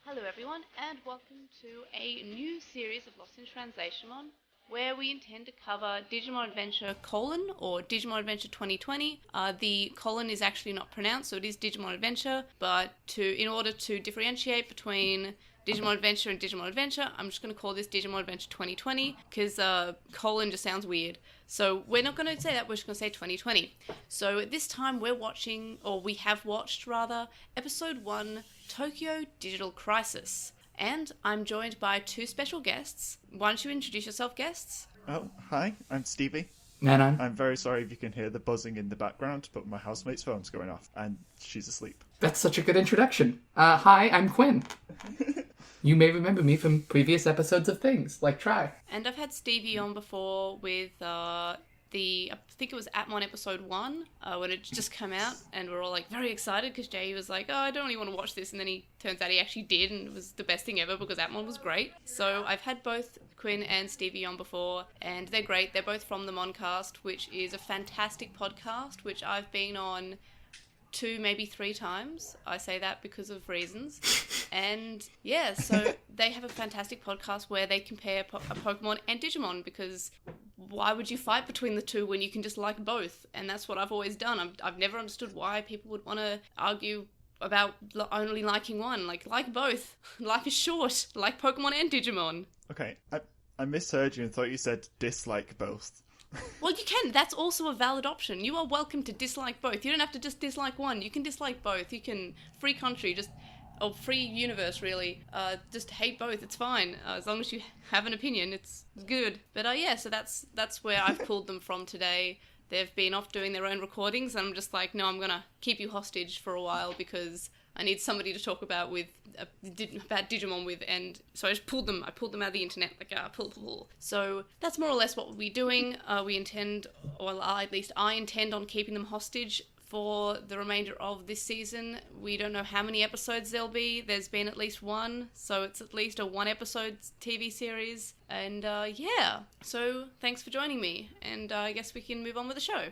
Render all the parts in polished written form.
Hello everyone, and welcome to a new series of LostinTranslationmon, where we intend to cover Digimon Adventure : or Digimon Adventure 2020. The colon is actually not pronounced, so it is Digimon Adventure, but in order to differentiate between Digimon Adventure and Digimon Adventure, I'm just going to call this Digimon Adventure 2020, because colon just sounds weird. So we're not going to say that, we're just going to say 2020. So at this time we have watched, episode 1, Tokyo Digital Crisis. And I'm joined by two special guests. Why don't you introduce yourself, guests? Oh, hi, I'm Stevie. And I'm very sorry if you can hear the buzzing in the background, but my housemate's phone's going off, and she's asleep. That's such a good introduction. Hi, I'm Quinn. You may remember me from previous episodes of things, like Try. And I've had Stevie on before with I think it was Atmon episode 1, when it just came out, and we're all like very excited because Jay was like, oh, I don't really want to watch this, and then he turns out he actually did, and it was the best thing ever because Atmon was great. So I've had both Quinn and Stevie on before, and they're great. They're both from the Moncast, which is a fantastic podcast, which I've been on 2, maybe 3 times. I say that because of reasons. And yeah, so they have a fantastic podcast where they compare Pokemon and Digimon, because why would you fight between the two when you can just like both? And that's what I've always done. I've never understood why people would want to argue about only liking one. Like both. Life is short. Like Pokemon and Digimon. Okay, I misheard you and thought you said dislike both. Well, you can. That's also a valid option. You are welcome to dislike both. You don't have to just dislike one. You can dislike both. You can... Free country, or free universe, really. Just hate both. It's fine. As long as you have an opinion, it's good. But yeah, so that's where I've pulled them from today. They've been off doing their own recordings, and I'm just like, no, I'm gonna keep you hostage for a while because I need somebody to talk about about Digimon with, and so I just pulled them. I pulled them out of the internet, pull. So that's more or less what we'll be doing. We intend, or at least I intend on keeping them hostage for the remainder of this season. We don't know how many episodes there'll be. There's been at least 1, so it's at least a 1-episode TV series. And yeah, so thanks for joining me, and I guess we can move on with the show.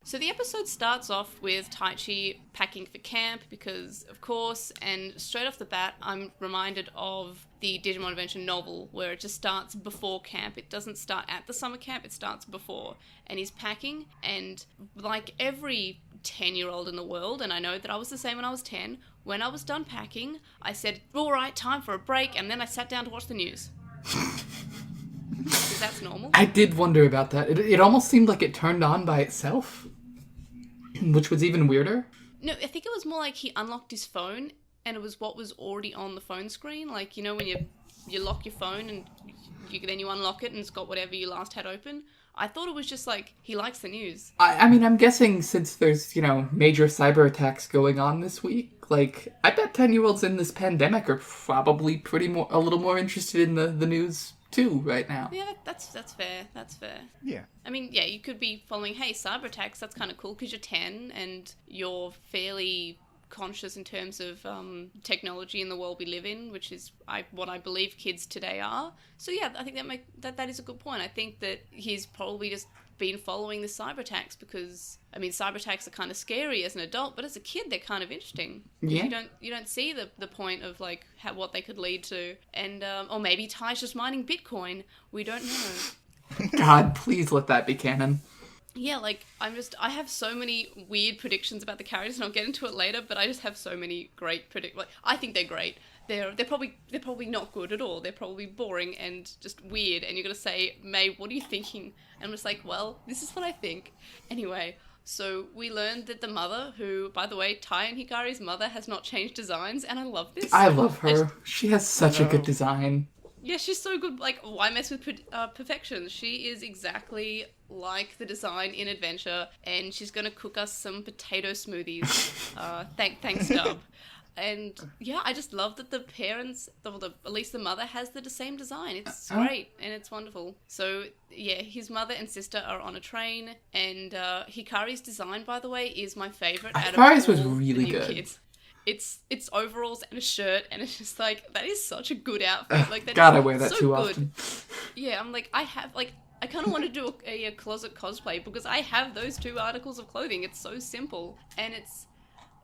So the episode starts off with Taichi packing for camp because, of course, and straight off the bat, I'm reminded of the Digimon Adventure novel where it just starts before camp. It doesn't start at the summer camp, it starts before. And he's packing, and like every 10-year-old in the world, and I know that I was the same when I was 10, when I was done packing, I said, all right, time for a break, and then I sat down to watch the news. Because that's normal. I did wonder about that. It almost seemed like it turned on by itself, which was even weirder. No, I think it was more like he unlocked his phone, and it was what was already on the phone screen. Like, you know, when you lock your phone and then you unlock it and it's got whatever you last had open. I thought it was just like, he likes the news. I mean, I'm guessing since there's, major cyber attacks going on this week, like, I bet 10-year-olds in this pandemic are probably a little more interested in the news too right now. Yeah, that's fair. That's fair. Yeah. I mean, yeah, you could be following, hey, cyber attacks, that's kind of cool because you're 10 and you're fairly conscious in terms of technology in the world we live in, which is what I believe kids today are. So yeah, I think that is a good point. I think that he's probably just been following the cyber attacks because, I mean, cyber attacks are kind of scary as an adult, but as a kid they're kind of interesting. Yeah. You don't see the point of like what they could lead to, and or maybe Ty's just mining Bitcoin. We don't know. God, please let that be canon. Yeah, like, I have so many weird predictions about the characters, and I'll get into it later, but I just have so many great I think they're great. They're probably not good at all. They're probably boring and just weird, and you're gonna say, May, what are you thinking? And I'm just like, well, this is what I think. Anyway, so we learned that the mother, who, by the way, Tai and Hikari's mother has not changed designs, and I love this. I love her. She has such a good design. Yeah, she's so good. Like, why mess with perfection? She is exactly like the design in Adventure, and she's gonna cook us some potato smoothies. Thanks, Dub. And yeah, I just love that the parents, at least the mother, has the same design. It's great, and it's wonderful. So yeah, his mother and sister are on a train, and Hikari's design, by the way, is my favorite. Hikari's was really good. Kids. It's overalls and a shirt, and it's just like, that is such a good outfit. Like, that God, I wear that so too good. often. Yeah, I'm like, I kind of want to do a closet cosplay because I have those 2 articles of clothing. It's so simple, and it's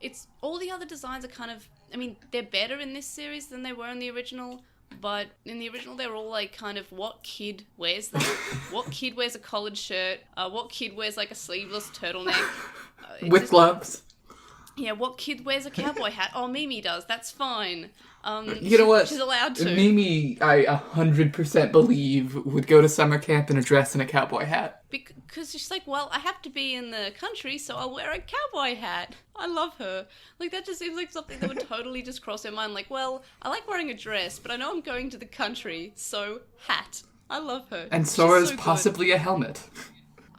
it's all the other designs are kind of, I mean, they're better in this series than they were in the original, but in the original they're all like kind of, what kid wears that? What kid wears a collared shirt? What kid wears like a sleeveless turtleneck? With gloves. Yeah, what kid wears a cowboy hat? Oh, Mimi does. That's fine. You know what? She's allowed to. Mimi, I 100% believe, would go to summer camp in a dress and a cowboy hat. Because she's like, well, I have to be in the country, so I'll wear a cowboy hat. I love her. Like, that just seems like something that would totally just cross her mind. Like, well, I like wearing a dress, but I know I'm going to the country, so hat. I love her. And Sora's so possibly a helmet.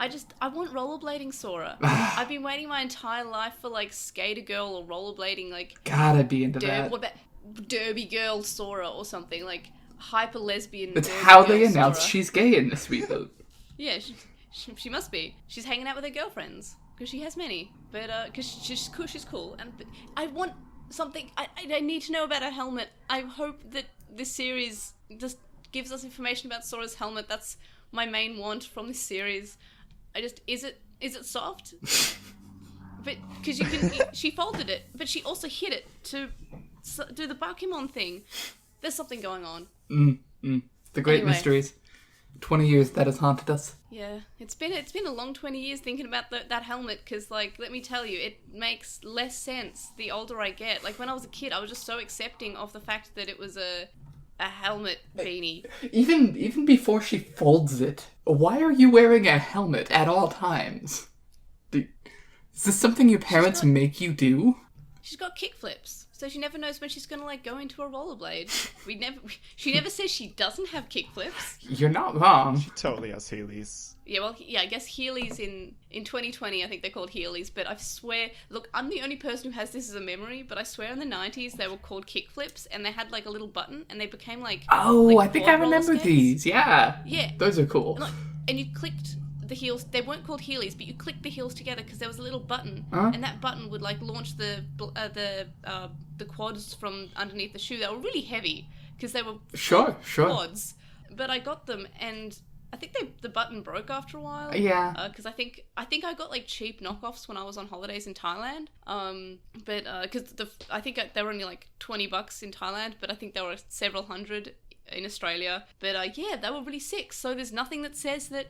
I want rollerblading Sora. I've been waiting my entire life for, like, Skater Girl or rollerblading, like... Gotta be into that. What about Derby Girl Sora or something? Like, hyper lesbian It's Derby how Girl they announced Sora. she's gay in this reboot. Yeah, she must be. She's hanging out with her girlfriends, because she has many. But, because she's cool. And I want something... I need to know about her helmet. I hope that this series just gives us information about Sora's helmet. That's my main want from this series. Is it soft? But because she folded it, but she also hit it to do the Bakimon thing. There's something going on. The great mysteries. 20 years that has haunted us. Yeah, it's been a long 20 years thinking about that helmet, because, like, let me tell you, it makes less sense the older I get. Like, when I was a kid, I was just so accepting of the fact that it was a helmet beanie. Even before she folds it, why are you wearing a helmet at all times? Is this something your parents make you do? She's got kickflips, so she never knows when she's gonna, like, go into a rollerblade. She never says she doesn't have kickflips. You're not wrong. She totally has Heelys. Yeah, well, yeah, I guess Heelys in 2020, I think they're called Heelys, but I swear, look, I'm the only person who has this as a memory, but I swear in the 90s they were called kickflips, and they had, like, a little button, and they became, like... Oh, like I think I remember these, yeah. Yeah. Those are cool. And you clicked the heels, they weren't called Heelys, but you clicked the heels together because there was a little button, and that button would, like, launch the quads from underneath the shoe. They were really heavy, because they were Sure. quads, but I got them, and... I think the button broke after a while. Yeah. Because I think I got, like, cheap knockoffs when I was on holidays in Thailand. But because I think they were only like $20 in Thailand, but I think they were several hundred in Australia. But yeah, they were really sick. So there's nothing that says that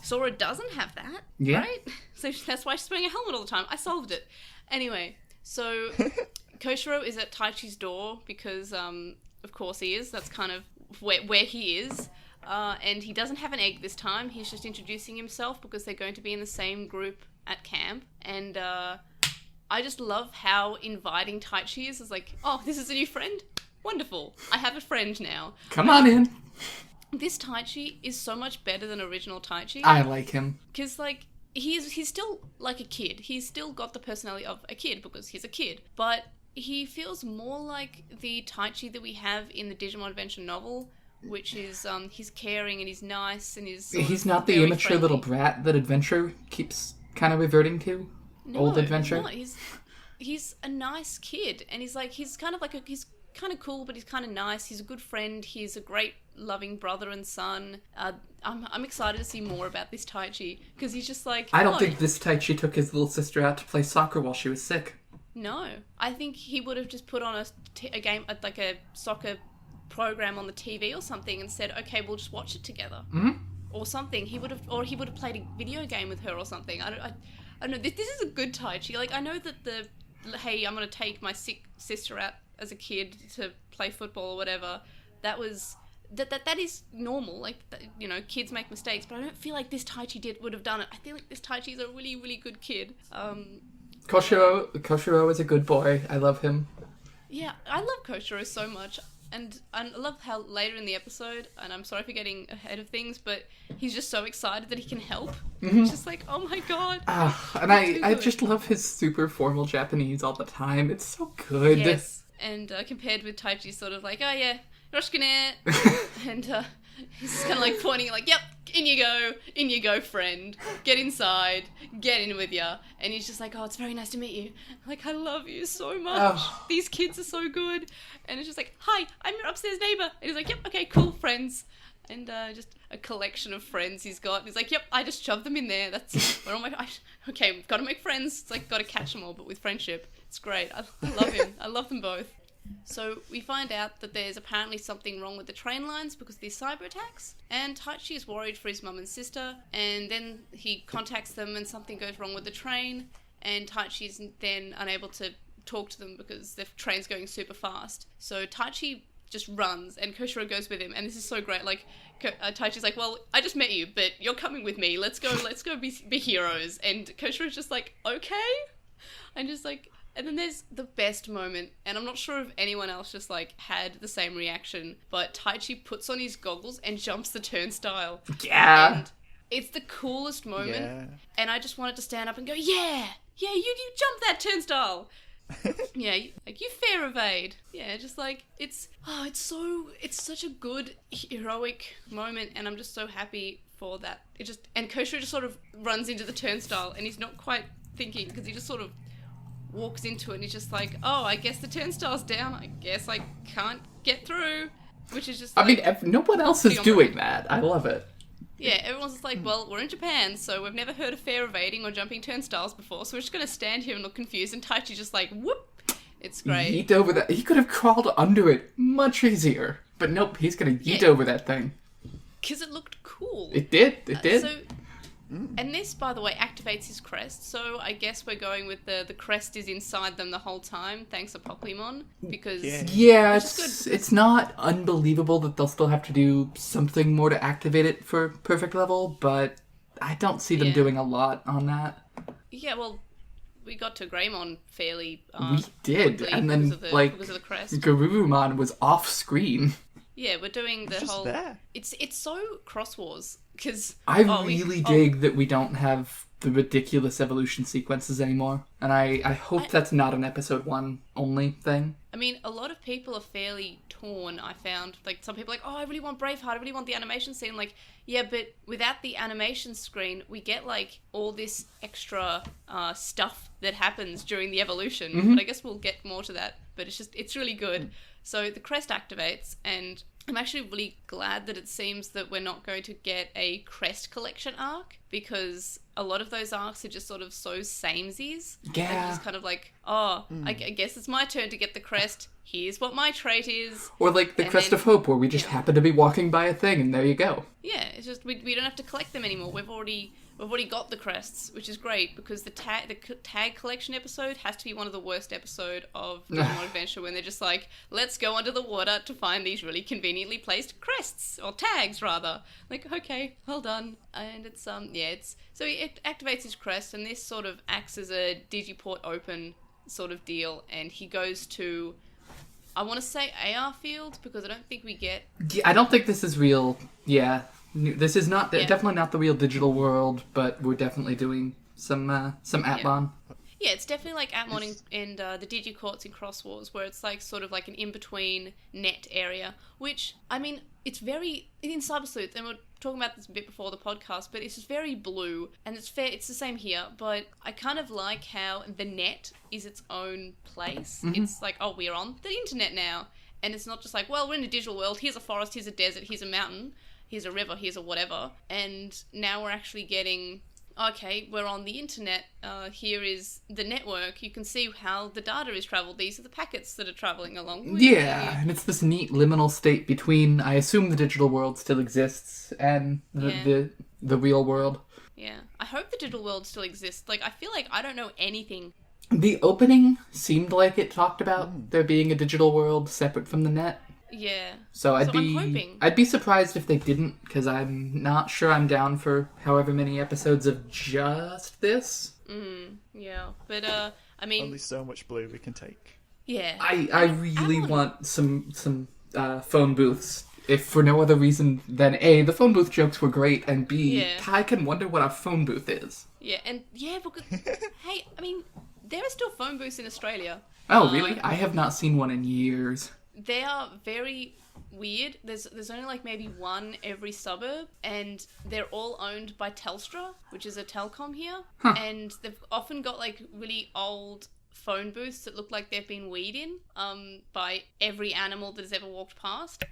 Sora doesn't have that, right? So that's why she's wearing a helmet all the time. I solved it. Anyway, so Koshiro is at Taichi's door because of course he is. That's kind of where he is. And he doesn't have an egg this time. He's just introducing himself because they're going to be in the same group at camp. And I just love how inviting Taichi is. It's like, oh, this is a new friend? Wonderful. I have a friend now. Come on in. This Taichi is so much better than original Taichi. I like him. Because, like, he's still like a kid. He's still got the personality of a kid because he's a kid. But he feels more like the Taichi that we have in the Digimon Adventure novel, which is he's caring and he's nice and he's not the immature little brat that Adventure keeps kind of reverting to. No, old Adventure. He's a nice kid, and he's kind of cool, but he's kind of nice. He's a good friend. He's a great loving brother and son. I'm excited to see more about this Taichi because he's just like, I don't think this Taichi took his little sister out to play soccer while she was sick. No, I think he would have just put on a game, like a soccer program on the TV or something, and said, okay, we'll just watch it together, or something. He would have played a video game with her or something. I don't know. This is a good Taichi. Like, I know that hey, I'm gonna take my sick sister out as a kid to play football or whatever. That is normal. Like, you know, kids make mistakes, but I don't feel like this Taichi would have done it. I feel like this Taichi is a really, really good kid. Koshiro is a good boy. I love him. Yeah, I love Koshiro so much. And I love how later in the episode, and I'm sorry for getting ahead of things, but he's just so excited that he can help. He's just like, oh my god. And I just love his super formal Japanese all the time. It's so good. Yes. And compared with Taichi's sort of like, oh yeah, Yoshikune. And he's kind of like pointing like, yep, in you go, friend. Get inside, get in with ya. And he's just like, oh, it's very nice to meet you. Like, I love you so much. These kids are so good. And it's just like, hi, I'm your upstairs neighbor. And he's like, yep, okay, cool, friends. And just a collection of friends he's got. He's like, yep, I just shoved them in there. That's where all my... okay, gotta make friends. It's like, gotta catch them all, but with friendship. It's great. I love him. I love them both. So we find out that there's apparently something wrong with the train lines because of these cyber attacks, and Taichi is worried for his mum and sister, and then he contacts them and something goes wrong with the train, and Taichi is then unable to talk to them because the train's going super fast. So Taichi just runs, and Koshiro goes with him, and this is so great. Like, Taichi's like, well, I just met you, but you're coming with me. Let's go be heroes. And Koshiro's just like, okay? And just like... And then there's the best moment, and I'm not sure if anyone else just, like, had the same reaction, but Taichi puts on his goggles and jumps the turnstile. Yeah! And it's the coolest moment, Yeah. and I just wanted to stand up and go, yeah, you jumped that turnstile! Yeah, you fair evade. Yeah, just like, it's such a good, heroic moment, and I'm just so happy for that. And Koshiro just sort of runs into the turnstile, and he's not quite thinking, because he just sort of walks into it, and he's just like, oh, I guess the turnstile's down, I guess I can't get through, which is just like... I mean, no one else is doing that. I love it. Yeah, everyone's just like, well, we're in Japan, so we've never heard of fair evading or jumping turnstiles before, so we're just going to stand here and look confused, and Taichi just like, whoop! It's great. Yeet over that. He could have crawled under it much easier. But nope, he's going to yeet over that thing. Because it looked cool. It did. And this, by the way, activates his crest, so I guess we're going with the crest is inside them the whole time, thanks to Pokemon, because... Yeah, it's not unbelievable that they'll still have to do something more to activate it for perfect level, but I don't see them doing a lot on that. Yeah, well, we got to Greymon fairly we did, quickly and then, because of the crest. Garurumon was off screen. Yeah, we're doing the whole... there. It's so Cross Wars, because... I really dig that we don't have the ridiculous evolution sequences anymore, and I hope that's not an episode 1 only thing. I mean, a lot of people are fairly torn, I found. Like, some people are like, oh, I really want Braveheart, I really want the animation scene. Like, yeah, but without the animation screen, we get, like, all this extra stuff that happens during the evolution. Mm-hmm. But I guess we'll get more to that. But it's really good. So the crest activates, and I'm actually really glad that it seems that we're not going to get a crest collection arc, because a lot of those arcs are just sort of so samesies. Yeah. They're just kind of like, oh, I guess it's my turn to get the crest. Here's what my trait is. Or like the Crest of Hope, where we just happen to be walking by a thing, and there you go. Yeah, it's just we don't have to collect them anymore. We've already got the crests, which is great, because the tag collection episode has to be one of the worst episode of Digimon Adventure, when they're just like, let's go under the water to find these really conveniently placed crests, or tags rather. Like, okay, well done. And it's so it activates his crest, and this sort of acts as a Digiport open sort of deal, and he goes to, I want to say AR Field, because I don't think we get... Yeah, I don't think this is real. Yeah. This is not definitely not the real digital world, but we're definitely doing some Atmon. Yeah, it's definitely like Atmon and the Digicourts in Cross Wars, where it's like sort of like an in-between net area, which, I mean, it's very... In Cyber Sleuth, and we're talking about this a bit before the podcast, but it's just very blue, and it's the same here, but I kind of like how the net is its own place. Mm-hmm. It's like, oh, we're on the internet now, and it's not just like, well, we're in a digital world, here's a forest, here's a desert, here's a mountain, here's a river, here's a whatever, and now we're actually getting... Okay, we're on the internet. Here is the network. You can see how the data is traveled. These are the packets that are traveling along. Yeah, and it's this neat liminal state between, I assume the digital world still exists, and the real world. Yeah, I hope the digital world still exists. Like, I feel like I don't know anything. The opening seemed like it talked about there being a digital world separate from the net. Yeah. So I'm hoping. I'd be surprised if they didn't, because I'm not sure I'm down for however many episodes of just this. Yeah, but I mean, only so much blue we can take. Yeah. I really want some phone booths, if for no other reason than A, the phone booth jokes were great, and B, I can wonder what a phone booth is. Yeah, and because hey, I mean, there are still phone booths in Australia. Oh, really? I have not seen one in years. They are very weird. There's only like maybe one every suburb, and they're all owned by Telstra, which is a telecom here. Huh. And they've often got like really old phone booths that look like they've been weed in by every animal that has ever walked past.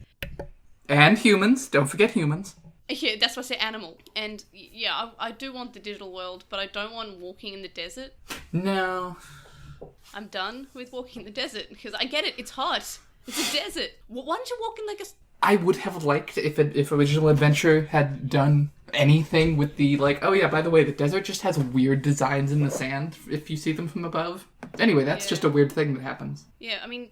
And humans. Don't forget humans. Yeah, that's why I say animal. And yeah, I do want the digital world, but I don't want walking in the desert. No. I'm done with walking in the desert, because I get it, it's hot. It's a desert. Why don't you walk in like a... I would have liked if Original Adventure had done anything with the, like, oh yeah, by the way, the desert just has weird designs in the sand if you see them from above. Anyway, that's just a weird thing that happens. Yeah, I mean,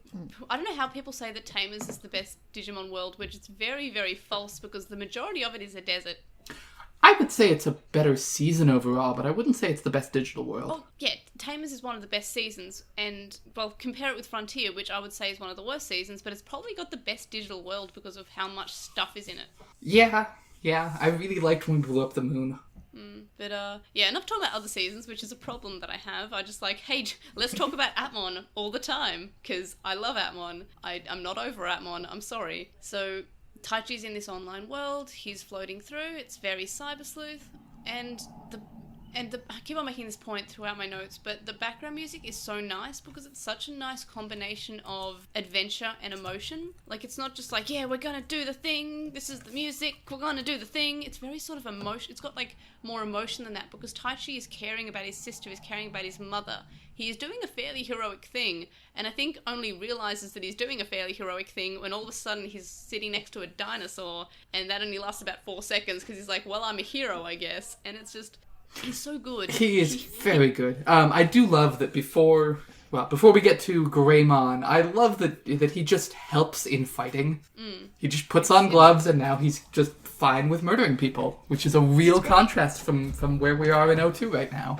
I don't know how people say that Tamers is the best Digimon world, which is very, very false, because the majority of it is a desert. I would say it's a better season overall, but I wouldn't say it's the best digital world. Oh, yeah, Tamers is one of the best seasons, and, well, compare it with Frontier, which I would say is one of the worst seasons, but it's probably got the best digital world because of how much stuff is in it. Yeah, I really liked when we blew up the moon. But, yeah, enough talking about other seasons, which is a problem that I have. I just like, hey, let's talk about Atmon all the time, because I love Atmon. I'm not over Atmon, I'm sorry. So, Taichi's in this online world, he's floating through, it's very cyber sleuth, and I keep on making this point throughout my notes, but the background music is so nice because it's such a nice combination of adventure and emotion. Like, it's not just like, yeah, we're gonna do the thing, this is the music, we're gonna do the thing. It's very sort of emotion. It's got, like, more emotion than that, because Taichi is caring about his sister, is caring about his mother. He is doing a fairly heroic thing, and I think only realizes that he's doing a fairly heroic thing when all of a sudden he's sitting next to a dinosaur, and that only lasts about 4 seconds, because he's like, well, I'm a hero, I guess. And it's just... He's so good. He is very good. I do love that before we get to Greymon, I love that he just helps in fighting. He just puts on gloves and now he's just fine with murdering people, which is a real contrast from where we are in O2 right now.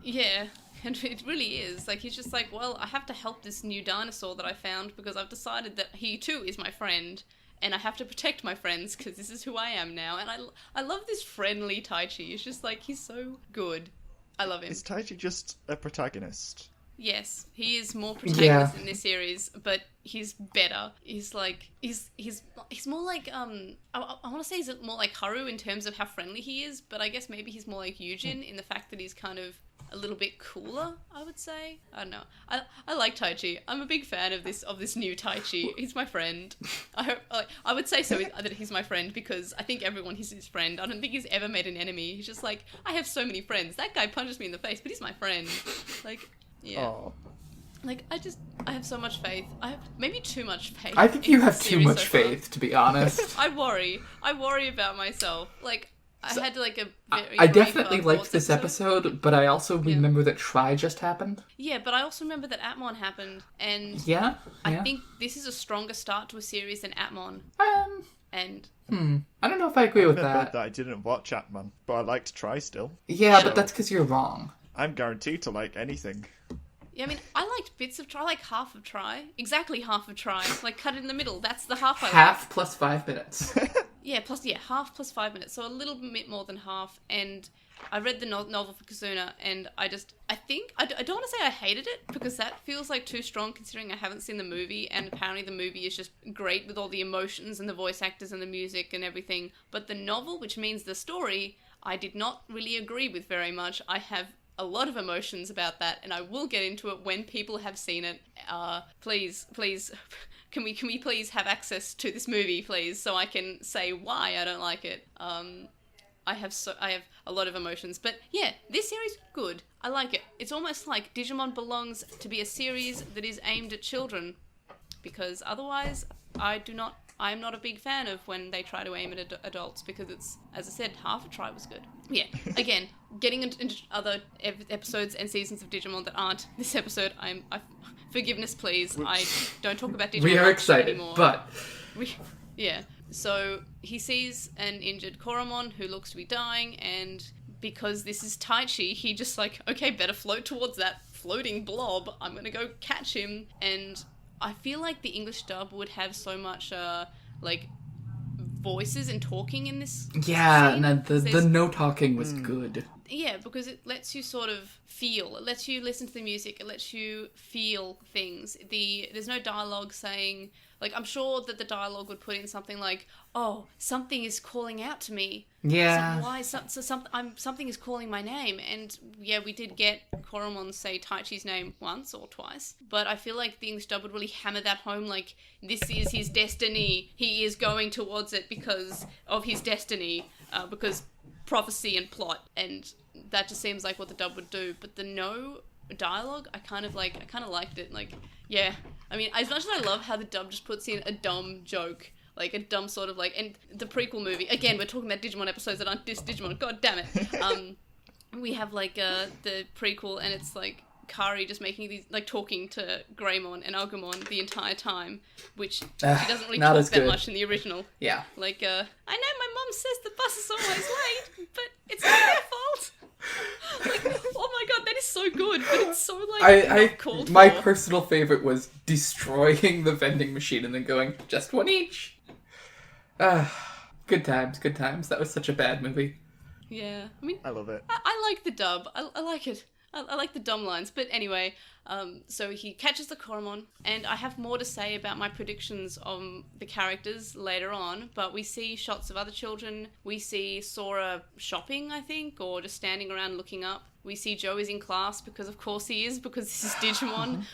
Yeah, and it really is. Like, he's just like, well, I have to help this new dinosaur that I found because I've decided that he too is my friend. And I have to protect my friends because this is who I am now. And I love this friendly Taichi. It's just like, he's so good. I love him. Is Taichi just a protagonist? Yes, he is more protagonist in this series, but he's better. He's like, he's more like, I want to say he's more like Haru in terms of how friendly he is, but I guess maybe he's more like Yujin in the fact that he's kind of a little bit cooler, I would say. I don't know. I like Taichi. I'm a big fan of this new Taichi. He's my friend. I would say so that he's my friend because I think everyone is his friend. I don't think he's ever made an enemy. He's just like, I have so many friends. That guy punches me in the face, but he's my friend. Like, yeah. Aww. Like, I have so much faith. I have maybe too much faith. I think you have too much faith, to be honest. I worry about myself. Like, I had like a very I definitely liked this episode, but I also remember that Try just happened. Yeah, but I also remember that Atmon happened, and I think this is a stronger start to a series than Atmon. I don't know if I agree with that. I didn't watch Atman, but I like to try still. Yeah, but that's because you're wrong. I'm guaranteed to like anything. Yeah, I mean, I liked bits of Try, like half of Try. Exactly half of Try. Like, cut it in the middle. That's the half I like. Half plus 5 minutes. Half plus 5 minutes. So a little bit more than half. And I read the novel for Kazuna, and I don't want to say I hated it, because that feels like too strong considering I haven't seen the movie, and apparently the movie is just great with all the emotions and the voice actors and the music and everything. But the novel, which means the story, I did not really agree with very much. I have a lot of emotions about that, and I will get into it when people have seen it. Please, can we please have access to this movie, please, so I can say why I don't like it. I have a lot of emotions, but yeah, this series good. I like it. It's almost like Digimon belongs to be a series that is aimed at children, because otherwise I'm not a big fan of when they try to aim at adults, because it's, as I said, half a try was good. Yeah, again, getting into other episodes and seasons of Digimon that aren't this episode, forgiveness please, I don't talk about Digimon we are excited, anymore. But... Yeah, so he sees an injured Koromon who looks to be dying, and because this is Taichi, he just like, okay, better float towards that floating blob, I'm gonna go catch him. And I feel like the English dub would have so much, like, voices and talking in this Yeah, scene. no, the no talking was good. Yeah, because it lets you sort of feel. It lets you listen to the music. It lets you feel things. There's no dialogue saying... Like, I'm sure that the dialogue would put in something like, "Oh, something is calling out to me." Yeah. Something is calling my name. And yeah, we did get Koromon say Taichi's name once or twice. But I feel like the English dub would really hammer that home, like, this is his destiny. He is going towards it because of his destiny. Because prophecy and plot. And that just seems like what the dub would do. But the no dialogue, I kind of liked it. Like, yeah. I mean, as much as I love how the dub just puts in a dumb joke, like a dumb sort of like, and the prequel movie, again, we're talking about Digimon episodes that aren't Digimon, god damn it. We have like the prequel, and it's like Kari just making these, like, talking to Greymon and Agumon the entire time, which she doesn't really talk that much in the original. Yeah. Like, I know my mum says the bus is always late, but it's not their fault. Like, oh my god, that is so good, but it's so, like, not called my for. personal favorite was destroying the vending machine and then going, just one each. Good times, good times. That was such a bad movie. Yeah, I mean... I love it. I like the dub. I like it. I like the dumb lines. But anyway, so he catches the Koromon, and I have more to say about my predictions on the characters later on, but we see shots of other children. We see Sora shopping, I think, or just standing around looking up. We see Joe is in class, because of course he is, because this is Digimon.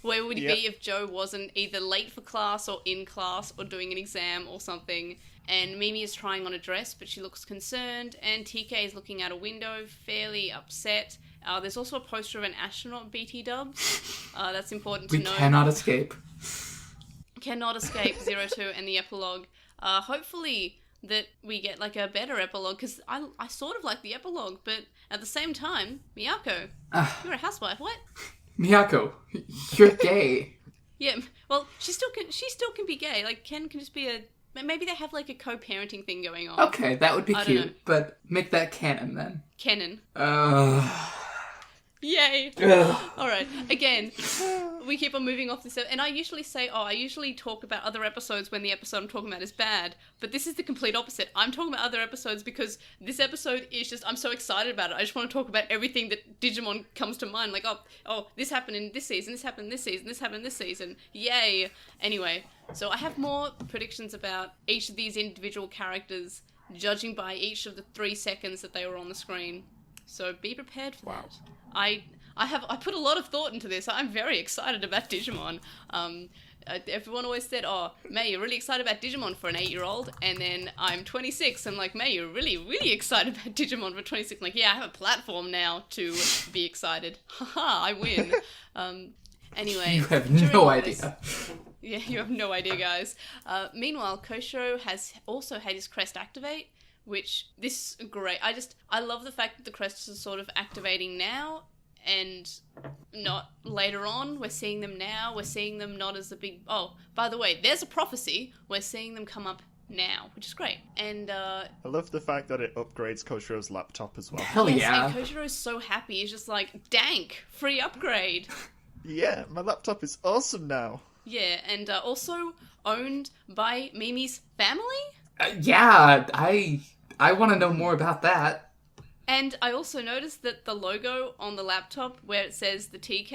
Where would he be if Joe wasn't either late for class or in class or doing an exam or something? And Mimi is trying on a dress, but she looks concerned, and TK is looking out a window, fairly upset. There's also a poster of an astronaut BT dubs. That's important to know. We cannot escape. Cannot escape 02 and the epilogue. Hopefully that we get like a better epilogue, because I sort of like the epilogue, but at the same time, Miyako, you're a housewife. What? Miyako, you're gay. Yeah, well, she still can be gay. Like, Ken can just be a... Maybe they have like a co-parenting thing going on. Okay, that would be cute, but make that canon then. Canon. Yay! Alright, again, we keep on moving off this, and I usually say, I usually talk about other episodes when the episode I'm talking about is bad, but this is the complete opposite. I'm talking about other episodes because this episode is just, I'm so excited about it. I just want to talk about everything that Digimon comes to mind, like, oh, this happened in this season, this happened in this season, this happened in this season, yay! Anyway, so I have more predictions about each of these individual characters, judging by each of the 3 seconds that they were on the screen. So be prepared for that. I put a lot of thought into this. I'm very excited about Digimon. Everyone always said, "Oh, May, you're really excited about Digimon for an 8-year-old," and then I'm 26. I'm like, "May, you're really, really excited about Digimon for 26." I'm like, yeah, I have a platform now to be excited. Haha, I win. Anyway, you have no idea. Yeah, you have no idea, guys. Meanwhile, Koshiro has also had his crest activate, which, this is great. I love the fact that the crests are sort of activating now and not later on. We're seeing them now. We're seeing them not as a big... Oh, by the way, there's a prophecy. We're seeing them come up now, which is great. And I love the fact that it upgrades Koshiro's laptop as well. Hell yeah. And Koshiro's so happy. He's just like, dank, free upgrade. Yeah, my laptop is awesome now. Yeah, and also owned by Mimi's family? Yeah, I want to know more about that. And I also noticed that the logo on the laptop, where it says the TK,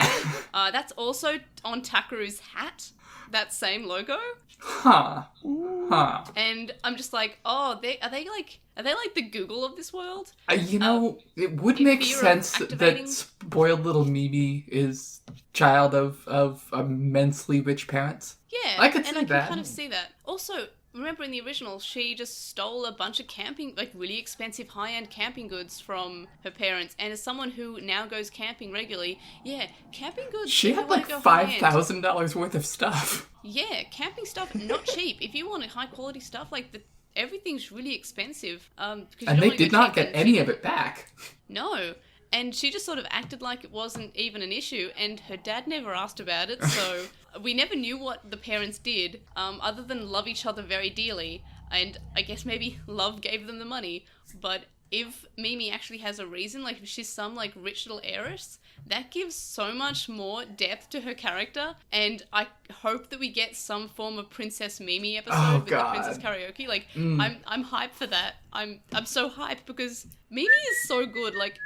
that's also on Takeru's hat. That same logo. Huh. And I'm just like, are they like the Google of this world? It would make sense that spoiled little Mimi is child of immensely rich parents. Yeah, I could see that. And I can kind of see that. Also, remember in the original, she just stole a bunch of really expensive high-end camping goods from her parents. And as someone who now goes camping regularly, yeah, camping goods... She had like $5,000 worth of stuff. Yeah, camping stuff, not cheap. If you want high-quality stuff, everything's really expensive. And they did not get any of it back. No. And she just sort of acted like it wasn't even an issue, and her dad never asked about it, so we never knew what the parents did, other than love each other very dearly, and I guess maybe love gave them the money, but if Mimi actually has a reason, like if she's some like rich little heiress, that gives so much more depth to her character, and I hope that we get some form of Princess Mimi episode with the Princess Karaoke. Like I'm hyped for that. I'm so hyped because Mimi is so good. Like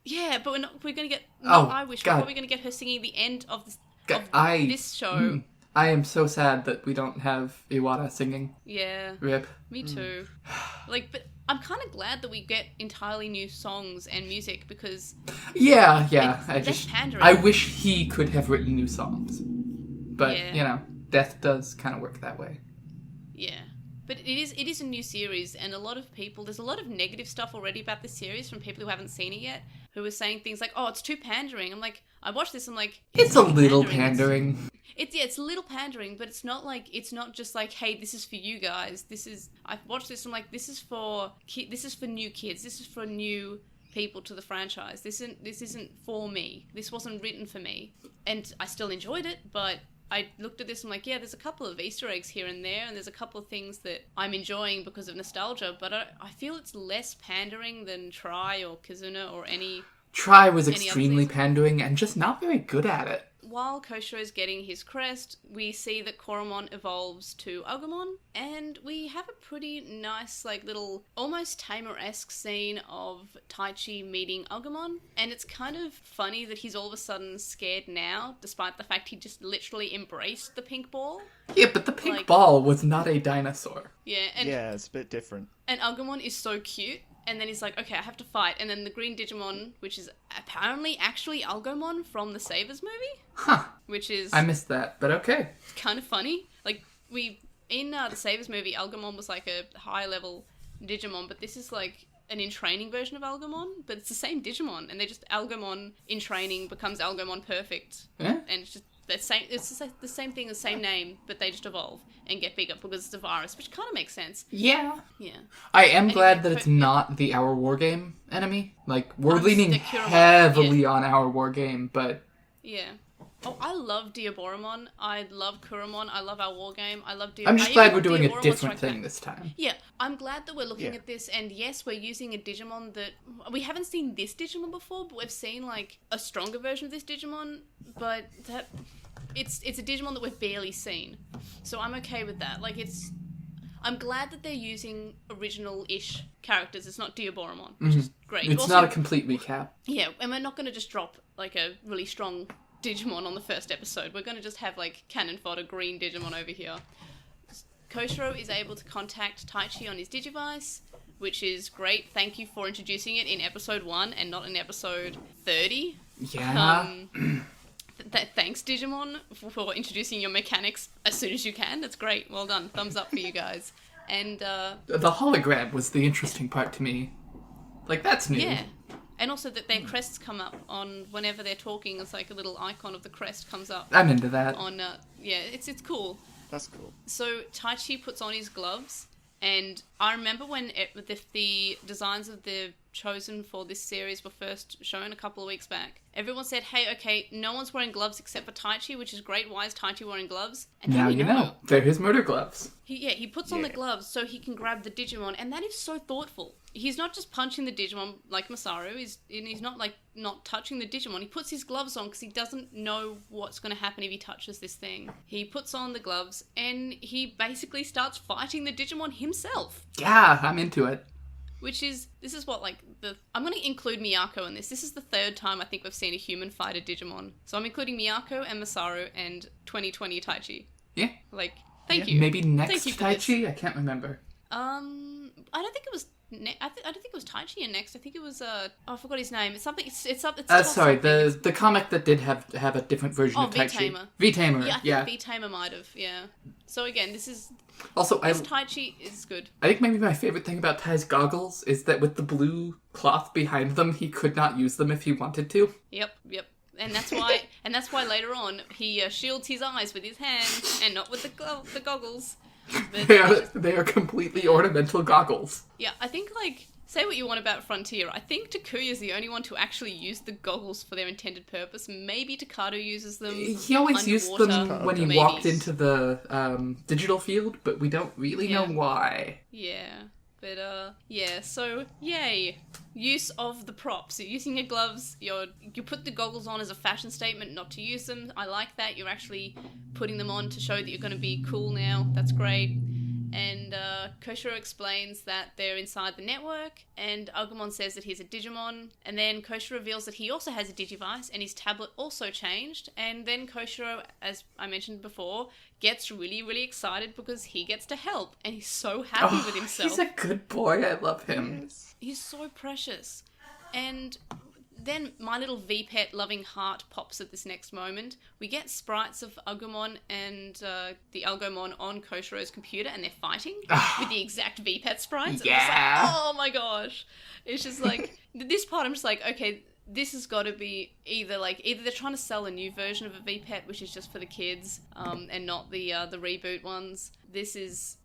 yeah, but we're gonna get I wish we're probably gonna get her singing at the end of this show. I am so sad that we don't have Iwata singing. Yeah. Rip. Me too. Like, but I'm kind of glad that we get entirely new songs and music because... Yeah. Pandering. I wish he could have written new songs. But, you know, death does kind of work that way. Yeah. But it is a new series, and there's a lot of negative stuff already about this series from people who haven't seen it yet, who are saying things like, oh, it's too pandering. I'm like, I watched this, I'm like... It's a little pandering. It's a little pandering, but it's not just like, hey, this is for you guys. I've watched this, I'm like, this is for new kids. This is for new people to the franchise. This isn't for me. This wasn't written for me. And I still enjoyed it, but I looked at this and I'm like, yeah, there's a couple of Easter eggs here and there, and there's a couple of things that I'm enjoying because of nostalgia, but I feel it's less pandering than Try or Kizuna or any... Try was extremely pandering and just not very good at it. While Koshiro's getting his crest, we see that Koromon evolves to Agumon, and we have a pretty nice, like, little, almost Tamer-esque scene of Taichi meeting Agumon, and it's kind of funny that he's all of a sudden scared now, despite the fact he just literally embraced the pink ball. Yeah, but the pink ball was not a dinosaur. Yeah, it's a bit different. And Agumon is so cute. And then he's like, okay, I have to fight. And then the green Digimon, which is apparently actually Algomon from the Savers movie. Huh. Which is... I missed that, but okay. Kind of funny. Like, in the Savers movie, Algomon was like a high-level Digimon, but this is like an in-training version of Algomon, but it's the same Digimon. And they just, Algomon in training becomes Algomon Perfect. Yeah? And it's just... It's the same thing, the same name, but they just evolve and get bigger because it's a virus, which kind of makes sense. Yeah. Yeah. I am glad that it's not the Our War Game enemy. Like, we're leaning heavily on Our War Game, but... Yeah. Oh, I love Diaboromon. I love Kuromon. I love Our War Game. I love I'm just glad we're doing a different thing this time. Yeah. I'm glad that we're looking at this, and yes, we're using a Digimon that... We haven't seen this Digimon before, but we've seen, like, a stronger version of this Digimon, but that... It's a Digimon that we've barely seen. So I'm okay with that. Like, I'm glad that they're using original-ish characters. It's not Diaboromon, which is great. It's also not a complete recap. Yeah, and we're not going to just drop, like, a really strong Digimon on the first episode. We're going to just have, like, cannon fodder green Digimon over here. Koshiro is able to contact Taichi on his Digivice, which is great. Thank you for introducing it in episode 1 and not in episode 30. Yeah. Thanks, Digimon, for introducing your mechanics as soon as you can. That's great. Well done. Thumbs up for you guys. And the hologram was the interesting part to me. Like, that's new. Yeah. And also that their crests come up on whenever they're talking. It's like a little icon of the crest comes up. I'm into that. On it's cool. That's cool. So Taichi puts on his gloves, and I remember when the designs of the chosen for this series were first shown a couple of weeks back. Everyone said, hey, okay, no one's wearing gloves except for Taichi, which is great. Why is Taichi wearing gloves? And now you know. They're his murder gloves. He puts on the gloves so he can grab the Digimon, and that is so thoughtful. He's not just punching the Digimon like Masaru. He's not like not touching the Digimon. He puts his gloves on because he doesn't know what's going to happen if he touches this thing. He puts on the gloves, and he basically starts fighting the Digimon himself. Yeah, I'm into it. I'm going to include Miyako in this. This is the third time I think we've seen a human fight a Digimon. So I'm including Miyako and Masaru and 2020 Taichi. Yeah. Like, thank you. Maybe next Taichi? I can't remember. I don't think it was... I don't think it was Taichi in next. I think it was I forgot his name. It's something. It's sorry, the comic that did have a different version of Taichi. V-Tamer. V-Tamer. Yeah, I think V-Tamer might have. Yeah. So again, this is also Taichi is good. I think maybe my favorite thing about Tai's goggles is that with the blue cloth behind them, he could not use them if he wanted to. Yep. And that's why. And that's why later on he shields his eyes with his hand and not with the goggles. They are completely ornamental goggles. Yeah, I think, like, say what you want about Frontier. I think Takuya is the only one to actually use the goggles for their intended purpose. Maybe Takato uses them. He always used them when he walked into the digital field, but we don't really know why. Yeah. But yeah, so yay. Use of the props. You're using your gloves, you put the goggles on as a fashion statement not to use them. I like that. You're actually putting them on to show that you're going to be cool now. That's great. And Koshiro explains that they're inside the network, and Agumon says that he's a Digimon, and then Koshiro reveals that he also has a Digivice, and his tablet also changed, and then Koshiro, as I mentioned before, gets really, really excited because he gets to help, and he's so happy with himself. He's a good boy, I love him. Yes. He's so precious. And then my little V-Pet loving heart pops at this next moment. We get sprites of Agumon and the Algomon on Koshiro's computer, and they're fighting with the exact V-Pet sprites. Yeah. And I'm just like, oh my gosh. It's just like, this part I'm just like, okay, this has got to be either they're trying to sell a new version of a V-Pet, which is just for the kids, and not the reboot ones. This is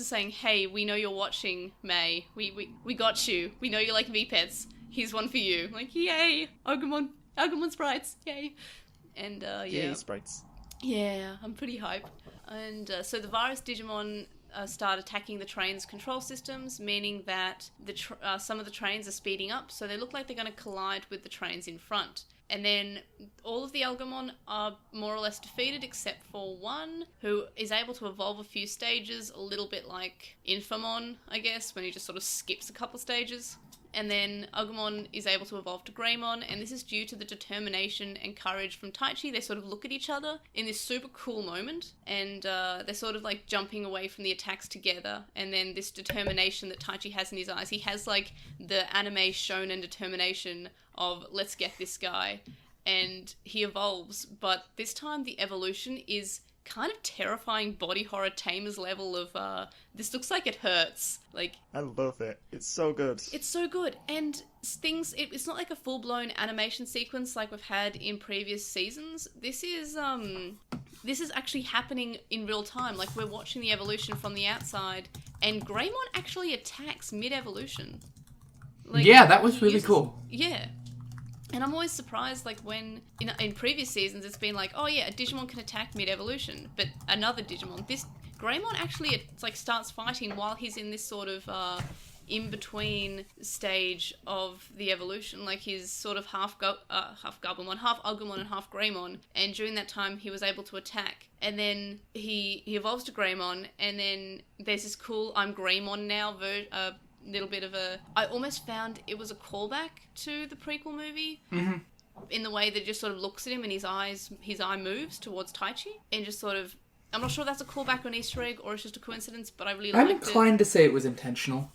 saying, hey, we know you're watching, May. We got you. We know you like V-Pets. Here's one for you. Like, yay! Agumon sprites, yay! And yeah. Yay, sprites. Yeah, I'm pretty hype. And so the virus Digimon start attacking the train's control systems, meaning that some of the trains are speeding up, so they look like they're going to collide with the trains in front. And then all of the Algomon are more or less defeated, except for one, who is able to evolve a few stages, a little bit like Infamon, I guess, when he just sort of skips a couple stages. And then Agumon is able to evolve to Greymon, and this is due to the determination and courage from Taichi. They sort of look at each other in this super cool moment, and they're sort of like jumping away from the attacks together. And then this determination that Taichi has in his eyes, he has like the anime shonen determination of let's get this guy, and he evolves. But this time the evolution is kind of terrifying body horror Tamers level of this looks like it hurts. Like, I love it. It's so good. it's so good, and it's not like a full-blown animation sequence like we've had in previous seasons. This is actually happening in real time. Like, we're watching the evolution from the outside, and Greymon actually attacks mid-evolution. Like, Yeah, that was really uses- cool. Yeah. And I'm always surprised, like, when, in previous seasons, it's been like, oh yeah, a Digimon can attack mid-evolution, but another Digimon, this Greymon actually, starts fighting while he's in this sort of, in-between stage of the evolution. Like, he's sort of half Gabumon, half Agumon, and half Greymon, and during that time, he was able to attack. And then he evolves to Greymon, and then there's this cool I'm Greymon now little bit of I almost found it was a callback to the prequel movie, in the way that it just sort of looks at him and his eye moves towards Taichi, and just sort of, I'm not sure if that's a callback or an Easter egg or it's just a coincidence, but I really liked it. I'm inclined to say it was intentional.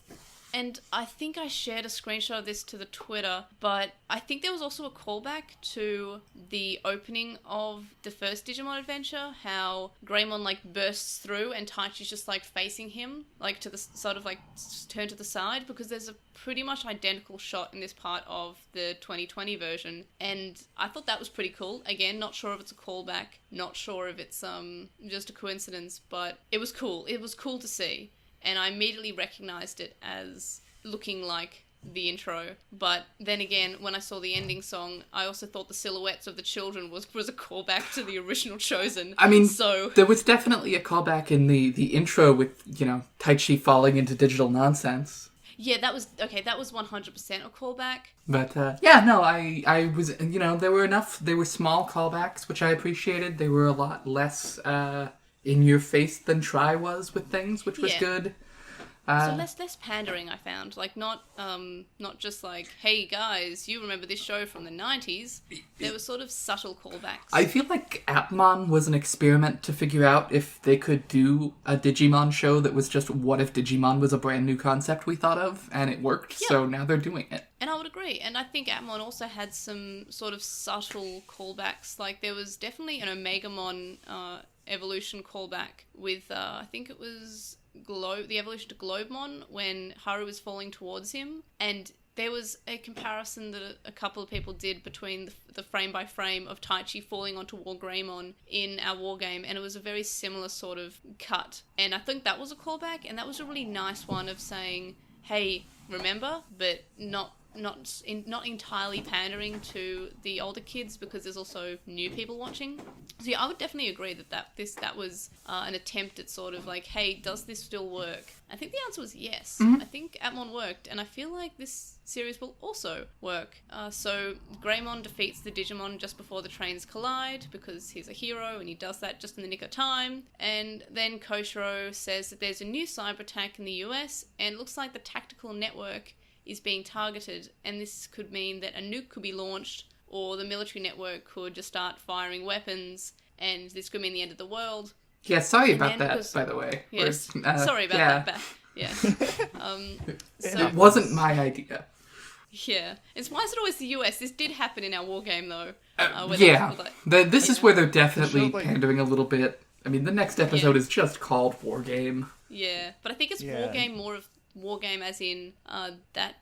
And I think I shared a screenshot of this to the Twitter, but I think there was also a callback to the opening of the first Digimon Adventure, how Greymon, like, bursts through and Taichi's just, like, facing him, like, to the sort of, like, turn to the side, because there's a pretty much identical shot in this part of the 2020 version, and I thought that was pretty cool. Again, not sure if it's a callback, not sure if it's just a coincidence, but it was cool. It was cool to see. And I immediately recognised it as looking like the intro. But then again, when I saw the ending song, I also thought the silhouettes of the children was a callback to the original Chosen. I mean, so there was definitely a callback in the intro with, Taichi falling into digital nonsense. yeah, that was 100% a callback. But, I was, there were small callbacks, which I appreciated. They were a lot less, in your face than Try was with things, which was good. So less pandering, I found. Like, not just like, hey guys, you remember this show from the 90s. There were sort of subtle callbacks. I feel like Appmon was an experiment to figure out if they could do a Digimon show that was just what if Digimon was a brand new concept we thought of, and it worked, so now they're doing it. And I would agree. And I think Appmon also had some sort of subtle callbacks. Like, there was definitely an Omegamon evolution callback with, I think it was the evolution to Globemon, when Haru was falling towards him. And there was a comparison that a couple of people did between the frame by frame of Taichi falling onto War Greymon in our war game, and it was a very similar sort of cut. And I think that was a callback, and that was a really nice one of saying, hey, remember, but not not entirely pandering to the older kids because there's also new people watching. So yeah, I would definitely agree that was an attempt at sort of like, hey, does this still work? I think the answer was yes. I think Atmon worked, and I feel like this series will also work. So Greymon defeats the Digimon just before the trains collide because he's a hero and he does that just in the nick of time. And then Koshiro says that there's a new cyber attack in the US and it looks like the tactical network is being targeted, and this could mean that a nuke could be launched or the military network could just start firing weapons, and this could mean the end of the world. Yeah, sorry about that, by the way. Yes, sorry about that. Yeah. It wasn't my idea. Yeah. It's why is it always the US? This did happen in our war game, though. This is where they're definitely pandering a little bit. I mean, the next episode is just called War Game. Yeah, but I think it's War Game more of War Game as in that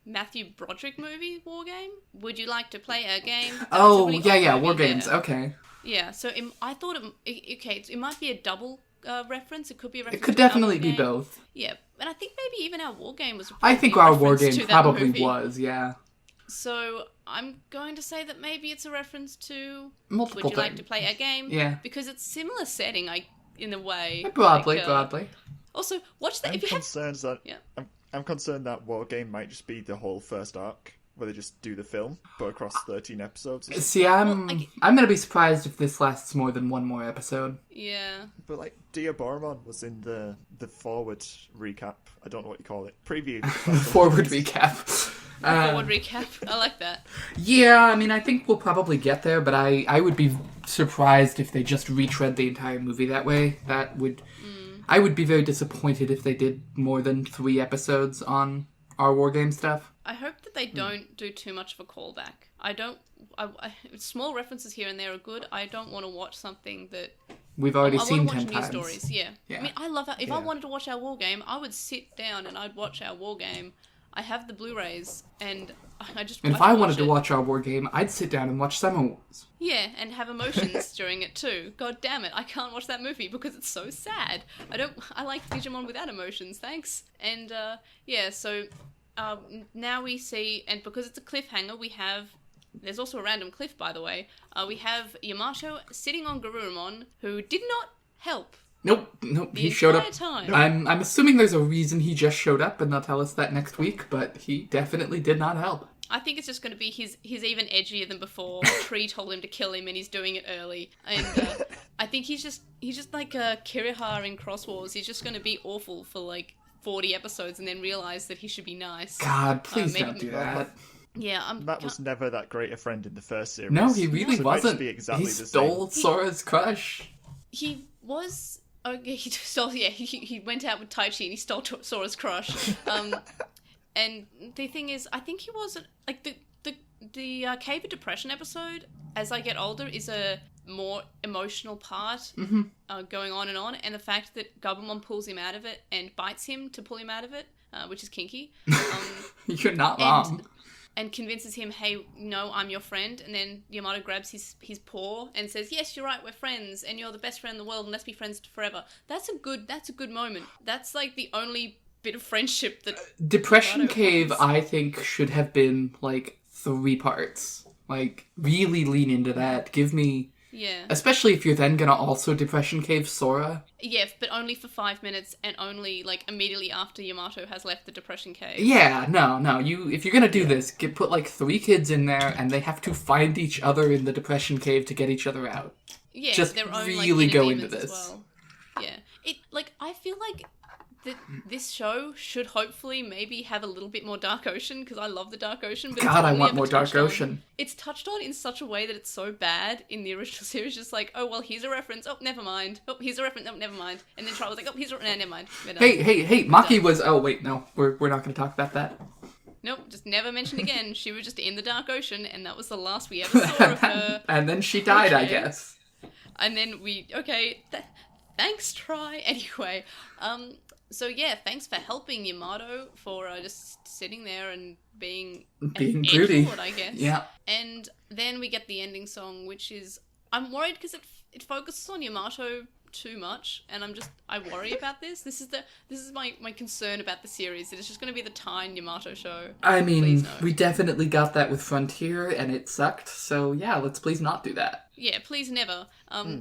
Matthew Broderick movie, War Game. Would you like to play a game? War Games. Okay. Yeah, so I thought it might be a double reference. It could be a reference. It could definitely be both. Yeah, and I think maybe even our War Game was. I think our War Game probably was. Yeah. So I'm going to say that maybe it's a reference to. Multiple Would you like to play a game? Yeah. Because it's similar setting, in a way. Broadly. Also, watch that. I'm concerned that War Game might just be the whole first arc, where they just do the film, but across 13 episodes. See, I'm gonna be surprised if this lasts more than one more episode. Yeah. But like, Diaboromon was in the forward recap. I don't know what you call it. Preview. Forward recap. Forward recap. I like that. Yeah, I mean, I think we'll probably get there, but I would be surprised if they just retread the entire movie that way. I would be very disappointed if they did more than 3 episodes on our War Game stuff. I hope that they don't do too much of a callback. Small references here and there are good. I don't want to watch something that we've already seen 10 times. New stories. Yeah. I mean, I love it. If I wanted to watch our War Game, I would sit down and I'd watch our War Game. I have the Blu-rays, and I just. And if I wanted to watch our War Game, I'd sit down and watch Summer Wars. Yeah, and have emotions during it too. God damn it, I can't watch that movie because it's so sad. I like Digimon without emotions, thanks. And so now we see, and because it's a cliffhanger, there's also a random cliff, by the way. We have Yamato sitting on Garurumon, who did not help. Nope. He showed up. Time. I'm assuming there's a reason he just showed up, and they'll tell us that next week. But he definitely did not help. I think it's just going to be he's even edgier than before. Tree told him to kill him, and he's doing it early. And I think he's just like Kiriha in Cross Wars. He's just going to be awful for like 40 episodes, and then realize that he should be nice. God, please don't do that. Yeah, Matt was never that great a friend in the first series. No, he really wasn't. Exactly he stole Sora's crush. He was. Okay, he stole. Yeah, he went out with Taichi and he stole Sora's crush. And the thing is, I think he wasn't like the Cave of Depression episode. As I get older, is a more emotional part going on, and the fact that Gabumon pulls him out of it and bites him to pull him out of it, which is kinky. You're not wrong. And convinces him, hey, no, I'm your friend. And then Yamato grabs his paw and says, yes, you're right, we're friends, and you're the best friend in the world, and let's be friends forever. That's a good moment. That's like the only bit of friendship that Depression Yamato Cave, has. I think, should have been like 3 parts. Like, really lean into that. Give me... Yeah. Especially if you're then gonna also Depression Cave Sora. Yeah, but only for 5 minutes and only, like, immediately after Yamato has left the Depression Cave. Yeah, no. If you're gonna do this, put, like, 3 kids in there, and they have to find each other in the Depression Cave to get each other out. Yeah, just their own, really like, go into demons this. as well. Yeah. I feel like this show should hopefully maybe have a little bit more Dark Ocean, because I love the Dark Ocean. But God, I want more Dark Ocean. It's touched on in such a way that it's so bad in the original series, just like, oh, well, here's a reference, oh, never mind. Oh, here's a reference, oh, never mind. And then Trial was like, oh, here's a never mind. Hey, Maki was... Oh, wait, no, we're not going to talk about that. Nope, just never mentioned again. She was just in the Dark Ocean, and that was the last we ever saw of her. And then she died, I guess. And then thanks, Try. Anyway, so yeah, thanks for helping Yamato for just sitting there and being broody, I guess. Yeah. And then we get the ending song, which is, I'm worried because it focuses on Yamato too much, and I worry about this. This is my concern about the series. It's just going to be the Tai and Yamato show. I mean, Please no. we definitely got that with Frontier, and it sucked. So yeah, let's please not do that. Yeah, please never.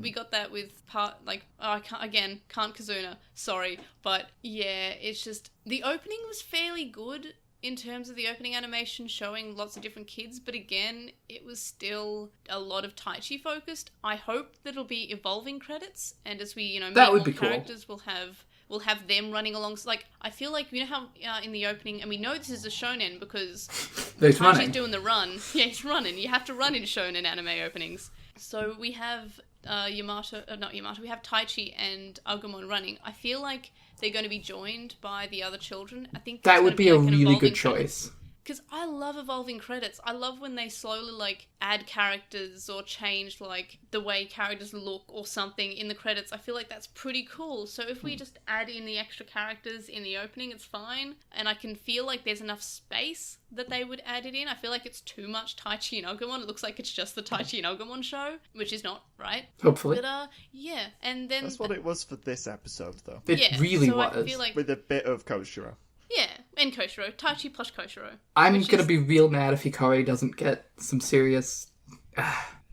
We got that with I can't Kazuna. Sorry, but yeah, it's just the opening was fairly good in terms of the opening animation showing lots of different kids, but again, it was still a lot of Taichi focused. I hope that it'll be evolving credits, and as we meet that would more be cool. characters, we'll have them running along. Like, I feel like, you know how in the opening, and we know this is a shonen because Taichi's doing the run. Yeah, he's running. You have to run in shonen anime openings. So we have we have Taichi and Agumon running. I feel like they're going to be joined by the other children. I think that would be a really good credits. choice. Because I love evolving credits. I love when they slowly, add characters or change, the way characters look or something in the credits. I feel like that's pretty cool. So if we just add in the extra characters in the opening, it's fine. And I can feel like there's enough space that they would add it in. I feel like it's too much Taichi and Agumon. It looks like it's just the Taichi and Agumon show, which is not, right? Hopefully. But, yeah. And then... That's what it was for this episode, though. It really was. I feel like... With a bit of Koshiro. Yeah, and Koshiro. Taichi plus Koshiro. I'm going to be real mad if Hikari doesn't get some serious...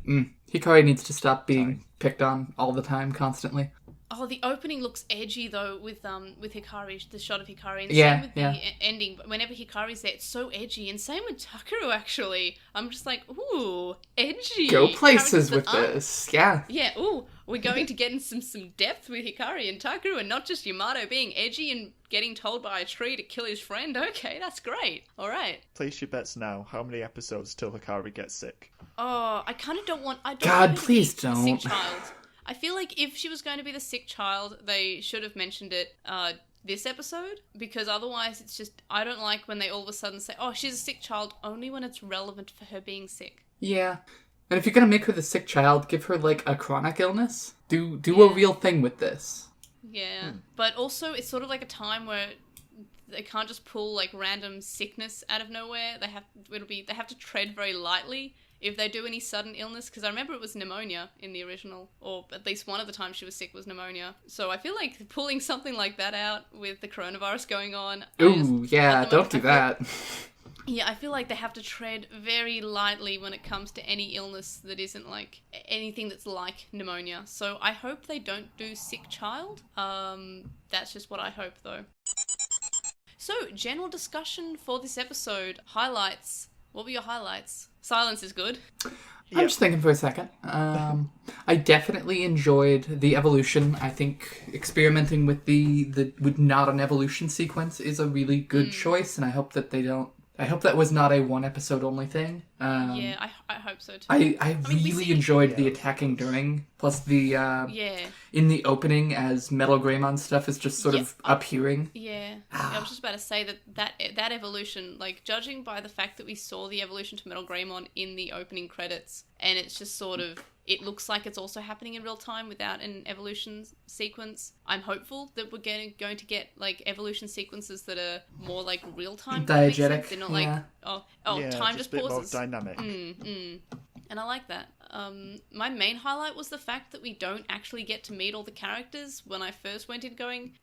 Hikari needs to stop being picked on all the time, constantly. Oh, the opening looks edgy, though, with Hikari, the shot of Hikari. And yeah, same with the ending. Whenever Hikari's there, it's so edgy. And same with Takeru, actually. I'm just like, ooh, edgy. Go places with this. Yeah. Yeah, ooh, we're going to get in some depth with Hikari and Takeru, and not just Yamato being edgy and getting told by a tree to kill his friend. Okay, that's great. All right. Place your bets now. How many episodes till Hikari gets sick? Oh, I kind of don't want... God, please don't. Sick child. I feel like if she was going to be the sick child, they should have mentioned it this episode, because otherwise it's just... I don't like when they all of a sudden say, oh, she's a sick child, only when it's relevant for her being sick. Yeah. And if you're going to make her the sick child, give her, a chronic illness. Do a real thing with this. Yeah. But also, it's sort of like a time where they can't just pull, random sickness out of nowhere. They have to tread very lightly if they do any sudden illness, because I remember it was pneumonia in the original, or at least one of the times she was sick was pneumonia. So I feel like pulling something like that out with the coronavirus going on... Ooh, yeah, don't do that. Yeah, I feel like they have to tread very lightly when it comes to any illness that isn't anything that's like pneumonia. So I hope they don't do sick child. That's just what I hope, though. So, general discussion for this episode. Highlights. What were your highlights? Silence is good. I'm just thinking for a second. I definitely enjoyed the evolution. I think experimenting with with not an evolution sequence is a really good choice, and I hope that they don't. I hope that was not a one episode only thing. Yeah, I hope so too. I really enjoyed the attacking during, plus the in the opening as Metal Greymon stuff is just sort of appearing. Yeah, I was just about to say that evolution, judging by the fact that we saw the evolution to Metal Greymon in the opening credits, and it's just sort of, it looks like it's also happening in real time without an evolution sequence. I'm hopeful that we're going to get evolution sequences that are more real time, diegetic. They're not time just a bit pauses. More dynamic. And I like that. My main highlight was the fact that we don't actually get to meet all the characters. When I first went in going,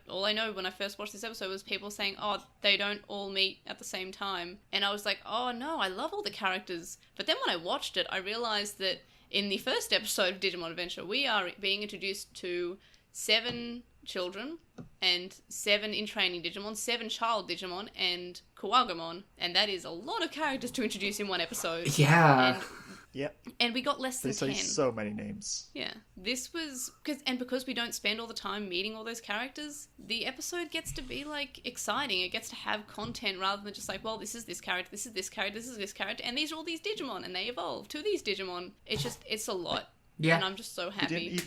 all I know when I first watched this episode was people saying, oh, they don't all meet at the same time. And I was like, oh no, I love all the characters. But then when I watched it, I realized that in the first episode of Digimon Adventure, we are being introduced to 7 children and 7 in training Digimon, 7 child Digimon, and Kuwagamon. And that is a lot of characters to introduce in one episode. Yeah. And we got less than 10. They say so many names. Yeah. This was... because we don't spend all the time meeting all those characters, the episode gets to be, exciting. It gets to have content rather than just well, this is this character, this is this character, this is this character, and these are all these Digimon, and they evolve to these Digimon. It's a lot. Yeah. And I'm just so happy.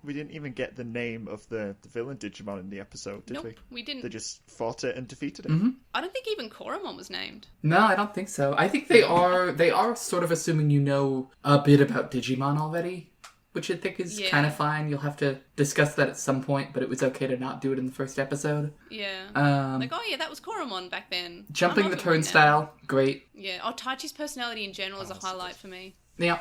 We didn't even get the name of the villain Digimon in the episode, did we? We didn't. They just fought it and defeated it. Mm-hmm. I don't think even Koromon was named. No, I don't think so. I think they are sort of assuming you know a bit about Digimon already, which I think is kind of fine. You'll have to discuss that at some point, but it was okay to not do it in the first episode. Yeah. That was Koromon back then. Jumping the turnstile, great. Yeah. Oh, Taichi's personality in general is a highlight for me. Yeah.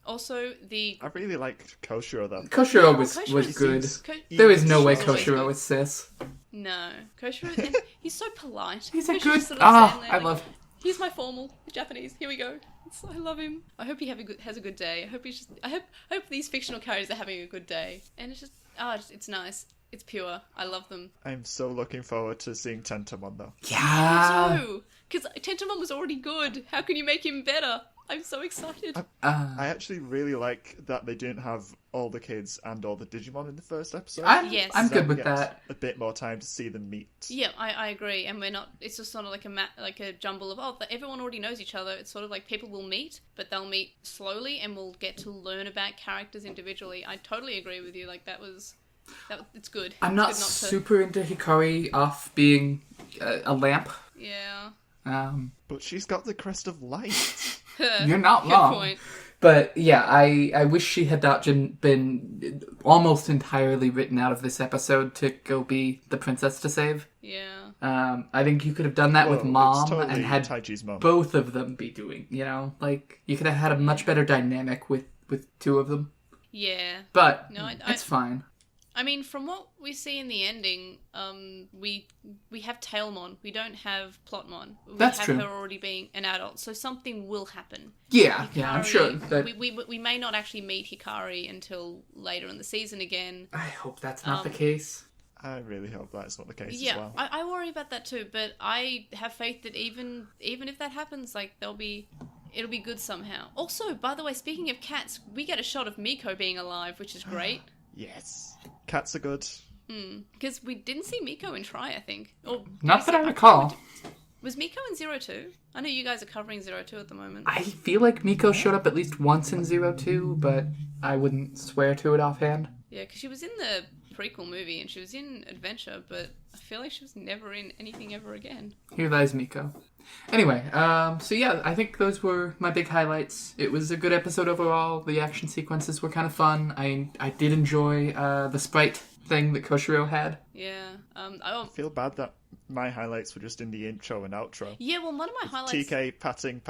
Also, the I really liked Koshiro though. Koshiro was Koshiro's good. Ko- There is no way Koshiro's always Koshiro good. was cis. No, Koshiro, and he's so polite. He's a Koshiro's good... sort of standing there I like, love... Here's my formal Japanese. Here we go. I love him. I hope he has a good day. I hope these fictional characters are having a good day. And it's just it's nice. It's pure. I love them. I'm so looking forward to seeing Tentamon though. Yeah. So, because Tentamon was already good. How can you make him better? I'm so excited. I actually really like that they didn't have all the kids and all the Digimon in the first episode. Yes. I'm So good we with get that. A bit more time to see them meet. Yeah, I agree, and we're not. It's just sort of like a jumble of everyone already knows each other. It's sort of like people will meet, but they'll meet slowly, and we'll get to learn about characters individually. I totally agree with you. Like it's good. I'm not It's good super into Hikari off being a lamp. Yeah. But she's got the crest of light. You're not Good wrong. point. But yeah, I wish she had not been almost entirely written out of this episode to go be the princess to save. Yeah. I think you could have done that with Whoa, Mom it's totally and had Taichi's mom. both of them be doing, like, you could have had a much better dynamic with two of them. Yeah. But No, it's fine. I mean, from what we see in the ending, we have Tailmon. We don't have Plotmon. That's have true. her already being an adult, so something will happen. Yeah, I'm Hikari- sure. That, we may not actually meet Hikari until later in the season again. I hope that's not the case. I really hope that's not the case as Yeah, well. I worry about that too, but I have faith that even if that happens, like it'll be good somehow. Also, by the way, speaking of cats, we get a shot of Miko being alive, which is great. Yes. Cats are good. Because we didn't see Miko in Try, I think. Or Not that I recall. Was Miko in 02? I know you guys are covering 02 at the moment. I feel like Miko showed up at least once in 02, but I wouldn't swear to it offhand. Yeah, because she was in the prequel movie and she was in Adventure, but I feel like she was never in anything ever again. Here lies Miko. Anyway, so yeah, I think those were my big highlights. It was a good episode overall. The action sequences were kind of fun. I did enjoy the sprite thing that Koshiro had. Yeah. I feel bad that my highlights were just in the intro and outro. Yeah, well, one of my highlights... TK patting.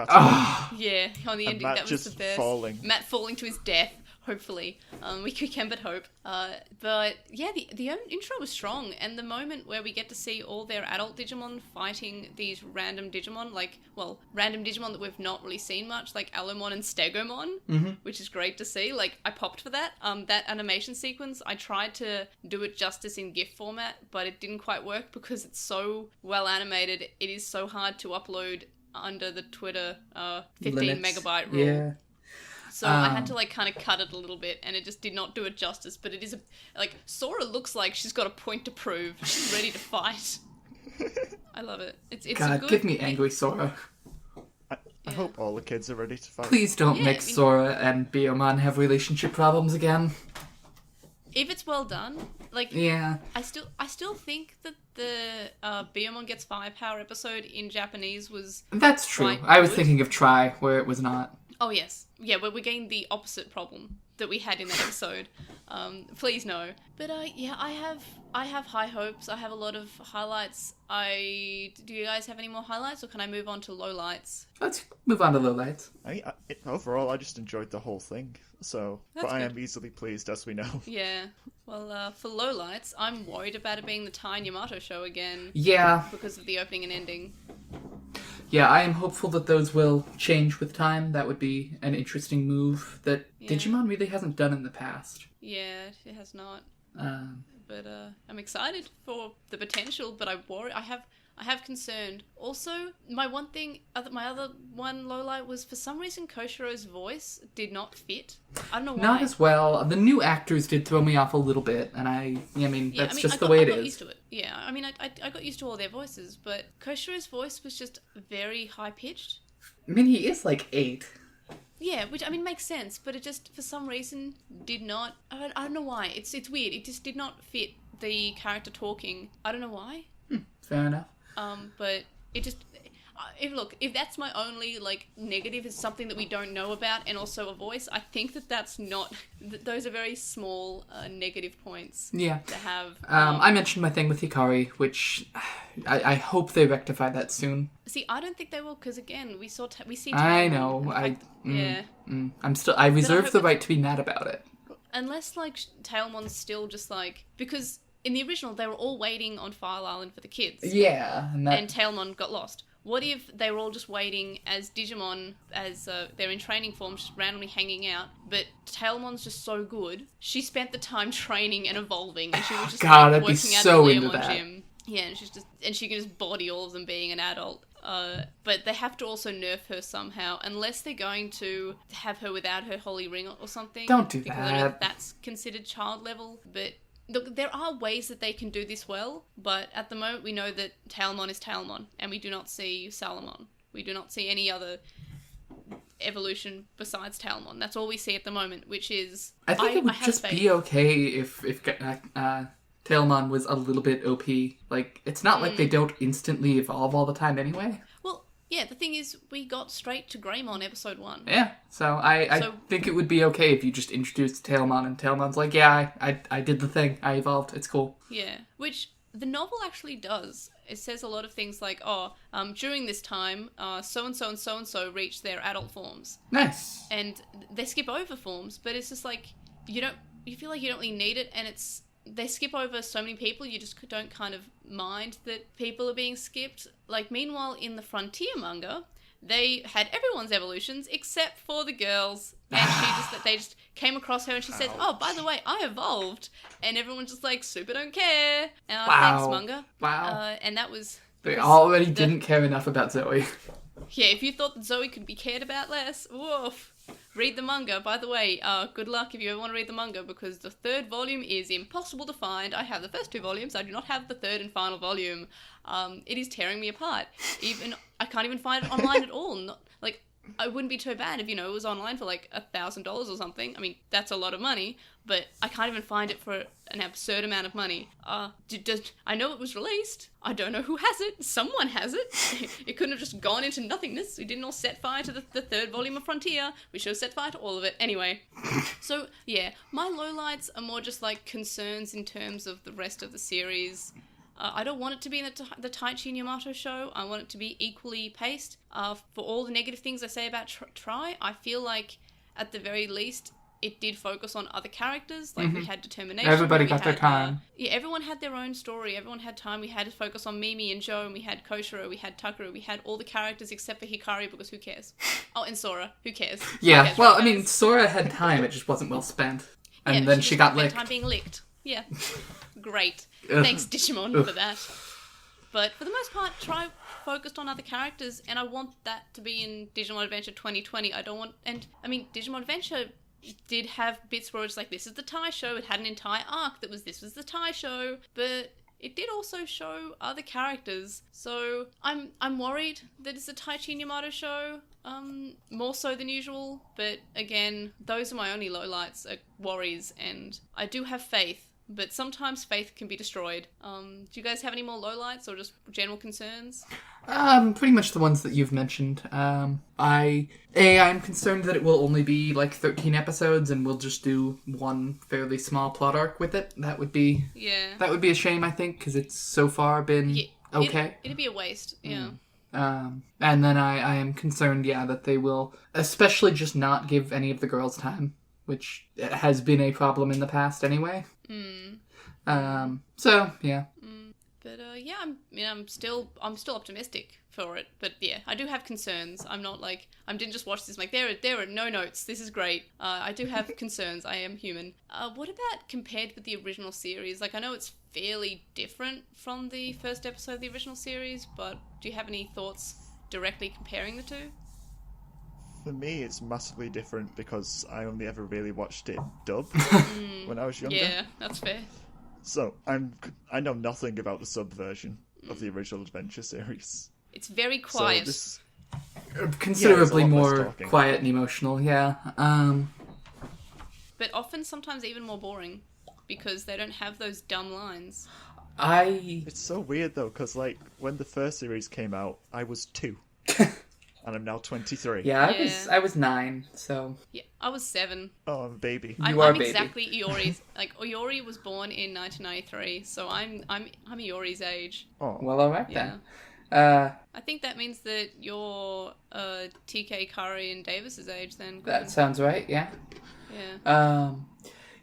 Yeah, on the And ending, Matt that was just the best. falling. Matt falling to his death, hopefully. We can but hope. But yeah, the intro was strong, and the moment where we get to see all their adult Digimon fighting these random Digimon, random Digimon that we've not really seen much, like Alumon and Stegomon, which is great to see. Like, I popped for that. That animation sequence, I tried to do it justice in GIF format, but it didn't quite work because it's so well animated. It is so hard to upload under the Twitter 15 Limits. megabyte rule. Yeah. So I had to kind of cut it a little bit, and it just did not do it justice. But it is Sora looks like she's got a point to prove. She's ready to fight. I love it. It's God, a good... give me angry Sora. I hope all the kids are ready to fight. Please don't Yeah, make I mean- Sora and Biyomon have relationship problems again. If it's well done, Yeah. I still think that the Biyomon Gets Firepower episode in Japanese was... That's true. Quite I was good. thinking of Try, where it was not. Oh, yes. Yeah, we're getting the opposite problem that we had in that episode. Please no. But yeah, I have high hopes. I have a lot of highlights. Do you guys have any more highlights, or can I move on to lowlights? Let's move on to lowlights. Overall, I just enjoyed the whole thing. That's But I good. am easily pleased, as we know. Yeah. Well, for lowlights, I'm worried about it being the Tai and Yamato show again Yeah. because of the opening and ending. Yeah, I am hopeful that those will change with time. That would be an interesting move that Yeah. Digimon really hasn't done in the past. Yeah, it has not. Um, But I'm excited for the potential, but I worry. I have concern. Also, my other one lowlight was, for some reason, Koshiro's voice did not fit. I don't know why. not as well. The new actors did throw me off a little bit, and that's just the way I it got is. used to it. Yeah, I mean, I got used to all their voices, but Koshiro's voice was just very high pitched. I mean, he is like 8. Yeah, which, I mean, makes sense, but it just, for some reason, did not... I don't know why. It's weird. It just did not fit the character talking. I don't know why. Fair enough. But it just... If that's my only, negative, is something that we don't know about, and also a voice, I think that's not... Those are very small negative points Yeah. to have. I mentioned my thing with Hikari, which I hope they rectify that soon. See, I don't think they will, because again, we see. I Tailmon, know. and the fact that- I reserve hope the it's- right to be mad about it. Unless, like, Tailmon's still just, like... Because in the original, they were all waiting on File Island for the kids. Yeah, and Tailmon got lost. What if they were all just waiting as Digimon, as they're in training form, just randomly hanging out, but Tailmon's just so good, she spent the time training and evolving, and she was just God, like, I'd be working out so at the into Leomon that. gym. Yeah, and she can just body all of them being an adult. But they have to also nerf her somehow, unless they're going to have her without her holy ring or something. Don't do because I know that. that's considered child level, but... Look, there are ways that they can do this well, but at the moment we know that Tailmon is Tailmon, and we do not see Salamon. We do not see any other evolution besides Tailmon. That's all we see at the moment, which is... I think it would have just faith. be okay if Tailmon was a little bit OP. Like, it's not like they don't instantly evolve all the time anyway. Well, yeah, the thing is, we got straight to Greymon episode 1. Yeah, so I think it would be okay if you just introduced Tailmon and Tailmon's like, yeah, I did the thing. I evolved. It's cool. Yeah, which the novel actually does. It says a lot of things like, during this time, so-and-so and so-and-so reached their adult forms. Nice. And they skip over forms, but it's just like, you feel like you don't really need it, and they skip over so many people, you just don't kind of mind that people are being skipped. Like, meanwhile, in the Frontier manga, they had everyone's evolutions except for the girls, and they just came across her and she said, "Oh, by the way, I evolved," and everyone's just like, "Super don't care." Wow. Thanks, manga. Wow. And that was They because already didn't care enough about Zoe. Yeah, if you thought that Zoe could be cared about less, woof. Read the manga. By the way, good luck if you ever want to read the manga, because the 3rd volume is impossible to find. I have the first 2 volumes. I do not have the 3rd and final volume. It is tearing me apart. I can't even find it online at all. It wouldn't be too bad if, it was online for like $1,000 or something. I mean, that's a lot of money, but I can't even find it for an absurd amount of money. I know it was released. I don't know who has it. Someone has it. It couldn't have just gone into nothingness. We didn't all set fire to the 3rd volume of Frontier. We should have set fire to all of it. Anyway. So, yeah, my lowlights are more just like concerns in terms of the rest of the series. I don't want it to be in the Taichi and Yamato show. I want it to be equally paced. For all the negative things I say about Try, I feel like, at the very least, it did focus on other characters. Like, we had determination. Everybody got their time. Everyone had their own story. Everyone had time. We had to focus on Mimi and Joe, and we had Koshiro, we had Takuru, we had all the characters except for Hikari, because who cares? Oh, and Sora. Who cares? Yeah, Who cares? well, I mean, Sora had time. It just wasn't well spent. And then she got spent licked. time being licked. Yeah. Great. Thanks, Digimon, for that. But for the most part, Try focused on other characters, and I want that to be in Digimon Adventure 2020. Digimon Adventure did have bits where it's like, this is the Tai show. It had an entire arc that was, this was the Tai show. But it did also show other characters. So I'm worried that it's a Taichi and Yamato show, more so than usual. But again, those are my only lowlights, worries, and I do have faith. But sometimes faith can be destroyed. Do you guys have any more lowlights or just general concerns? Pretty much the ones that you've mentioned. I'm concerned that it will only be like 13 episodes and we'll just do one fairly small plot arc with it. That would be a shame, I think, because it's so far been okay. It'd be a waste, yeah. And then I am concerned, that they will especially just not give any of the girls time, which has been a problem in the past anyway. So yeah. But I'm still optimistic for it. But yeah, I do have concerns. I'm not like, I didn't just watch this like, there are no notes. This is great. I do have concerns. I am human. What about compared with the original series? Like, I know it's fairly different from the first episode of the original series, but do you have any thoughts directly comparing the two? For me, it's massively different because I only ever really watched it dubbed when I was younger. Yeah, that's fair. So I know nothing about the sub version of the original Adventure series. It's very quiet. So considerably there's a lot less more talking. quiet and emotional, yeah. But often, sometimes even more boring, because they don't have those dumb lines. It's so weird though, because like when the first series came out, I was 2. And I'm now 23. Yeah, Yeah. I was 9, so... Yeah, I was 7. Oh, I'm a baby. You I'm are a baby. exactly Iori's. Like, Iori was born in 1993, so I'm Iori's age. Oh. Well, alright Yeah. then. I think that means that you're TK, Curry, and Davis's age then. That sounds right, yeah. Yeah.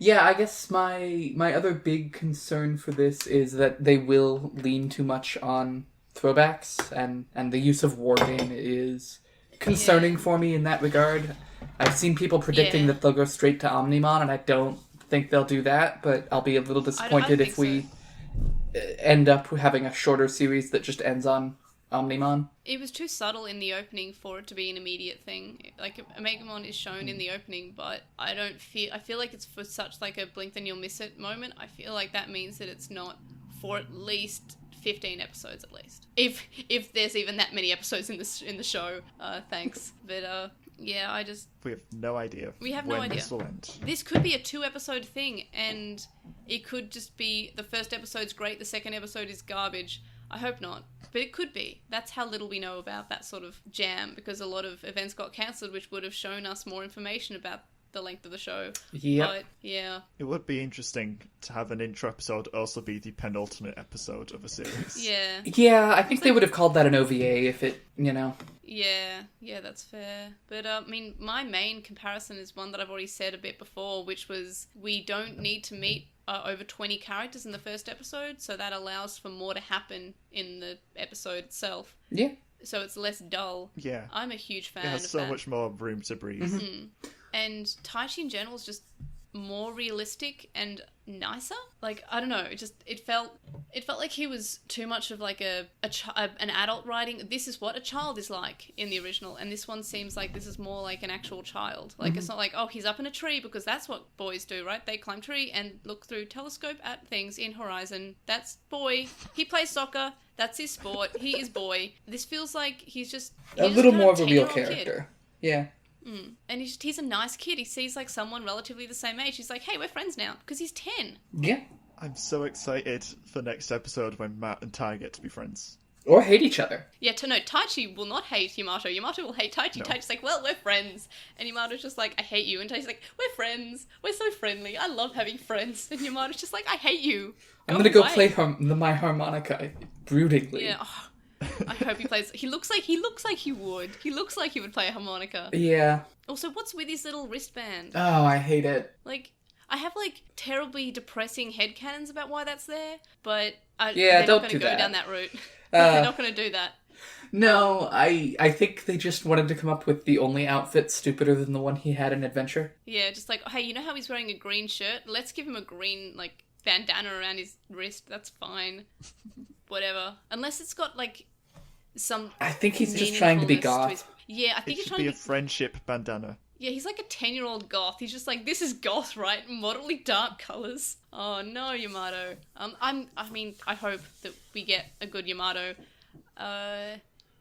Yeah, I guess my other big concern for this is that they will lean too much on throwbacks, and the use of Wargame is concerning for me in that regard. I've seen people predicting that they'll go straight to Omnimon, and I don't think they'll do that, but I'll be a little disappointed if we end up having a shorter series that just ends on Omnimon. It was too subtle in the opening for it to be an immediate thing. Like, Omegamon is shown in the opening, but I feel like it's for such like a blink then you'll miss it moment. I feel like that means that it's not for at least 15 episodes at least. If there's even that many episodes in the show, thanks. But yeah, we have no idea. We have no when idea. This will end. This could be a 2-episode thing, and it could just be the first episode's great, the second episode is garbage. I hope not, but it could be. That's how little we know about that sort of jam, because a lot of events got cancelled, which would have shown us more information about the length of the show. Yep. But, yeah. It would be interesting to have an intro episode also be the penultimate episode of a series. Yeah. Yeah, I think they would have called that an OVA if it, Yeah, that's fair. But, I mean, my main comparison is one that I've already said a bit before, which was we don't need to meet over 20 characters in the first episode, so that allows for more to happen in the episode itself. Yeah. So it's less dull. Yeah. I'm a huge fan It has of so that. much more room to breathe. Mm-hmm. And Taichi in general is just more realistic and nicer. Like, I don't know, it felt like he was too much of like an adult writing. This is what a child is like in the original, and this one seems like this is more like an actual child. Like, it's not like, oh, he's up in a tree, because that's what boys do, right? They climb tree and look through telescope at things in Horizon. That's boy. He plays soccer. That's his sport. He is boy. This feels like he's just a little kind more of a real 10-year-old character. Kid. Yeah. And he's a nice kid. He sees like someone relatively the same age. He's like, hey, we're friends now, because he's 10. Yeah. I'm so excited for next episode when Matt and Tai get to be friends. Or hate each other. Yeah, Taichi will not hate Yamato. Yamato will hate Taichi. No. Taichi's like, well, we're friends. And Yamato's just like, I hate you. And Taichi's like, we're friends. We're so friendly. I love having friends. And Yamato's just like, I hate you. I'm gonna go away." play my harmonica broodingly. Yeah. Oh, I hope he plays. He looks like he would. He looks like he would play a harmonica. Yeah. Also, what's with his little wristband? Oh, I hate it. Like, I have like terribly depressing headcanons about why that's there, but Yeah, they're don't not do going to go that. down that route. They're not going to do that. No, I think they just wanted to come up with the only outfit stupider than the one he had in Adventure. Yeah, just like, hey, you know how he's wearing a green shirt? Let's give him a green, like, bandana around his wrist. That's fine. Whatever. Unless it's got, like, some I think he's just trying to be meaningfulness goth. his... Yeah, I It think he's should trying be to a friendship bandana. Yeah, he's like a 10-year-old goth. He's just like, this is goth, right? Moderately dark colours. Oh, no, Yamato. I hope that we get a good Yamato.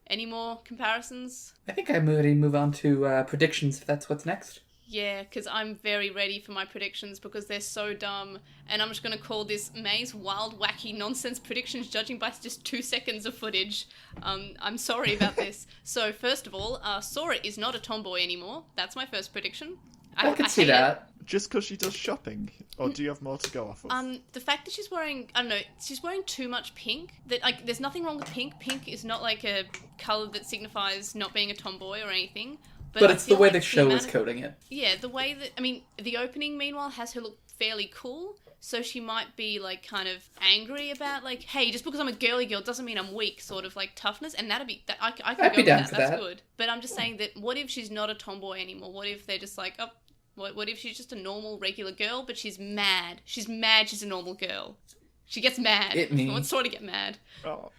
Any more comparisons? I think I'm ready to move on to predictions, if that's what's next. Yeah, because I'm very ready for my predictions because they're so dumb. And I'm just going to call this May's wild, wacky, nonsense predictions judging by just 2 seconds of footage. I'm sorry about this. So, first of all, Sora is not a tomboy anymore. That's my first prediction. I could see hate that. Just because she does shopping? Or do you have more to go off of? The fact that she's wearing, I don't know, she's wearing too much pink. That like, there's nothing wrong with pink. Pink is not like a colour that signifies not being a tomboy or anything. But I it's the feel way like the show amount is of- coding it. Yeah, the way that, I mean, the opening, meanwhile, has her look fairly cool. So she might be, like, kind of angry about, like, hey, just because I'm a girly girl doesn't mean I'm weak, sort of, like, toughness. And that'd be, I could I'd go be with down that. for That's that. good. But I'm just saying that, what if she's not a tomboy anymore? What if they're just like, oh, what if she's just a normal, regular girl, but she's mad? She's mad she's a normal girl. She gets mad. It me. I want Sora to get mad. Oh.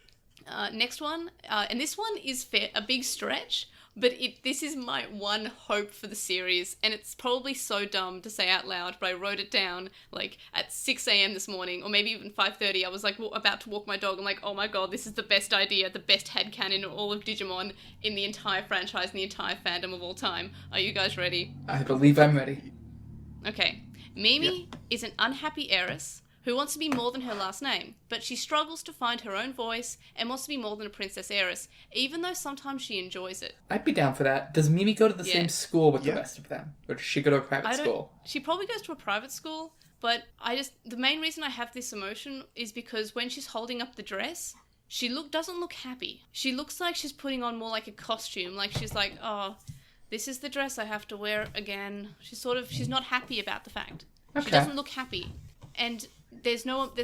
Next one, and this one is a big stretch, but this is my one hope for the series, and it's probably so dumb to say out loud, but I wrote it down, like, at 6 a.m. this morning, or maybe even 5:30, I was, like, about to walk my dog, I'm like, oh my god, this is the best idea, the best headcanon in all of Digimon, in the entire franchise, in the entire fandom of all time. Are you guys ready? I believe I'm ready. Okay. Mimi is an unhappy heiress who wants to be more than her last name, but she struggles to find her own voice and wants to be more than a princess heiress, even though sometimes she enjoys it. I'd be down for that. Does Mimi go to the same school with the rest of them? Or does she go to a private school? She probably goes to a private school, but the main reason I have this emotion is because when she's holding up the dress, she doesn't look happy. She looks like she's putting on more like a costume, like she's like, oh, this is the dress I have to wear again. She's not happy about the fact. Okay. She doesn't look happy. And there's not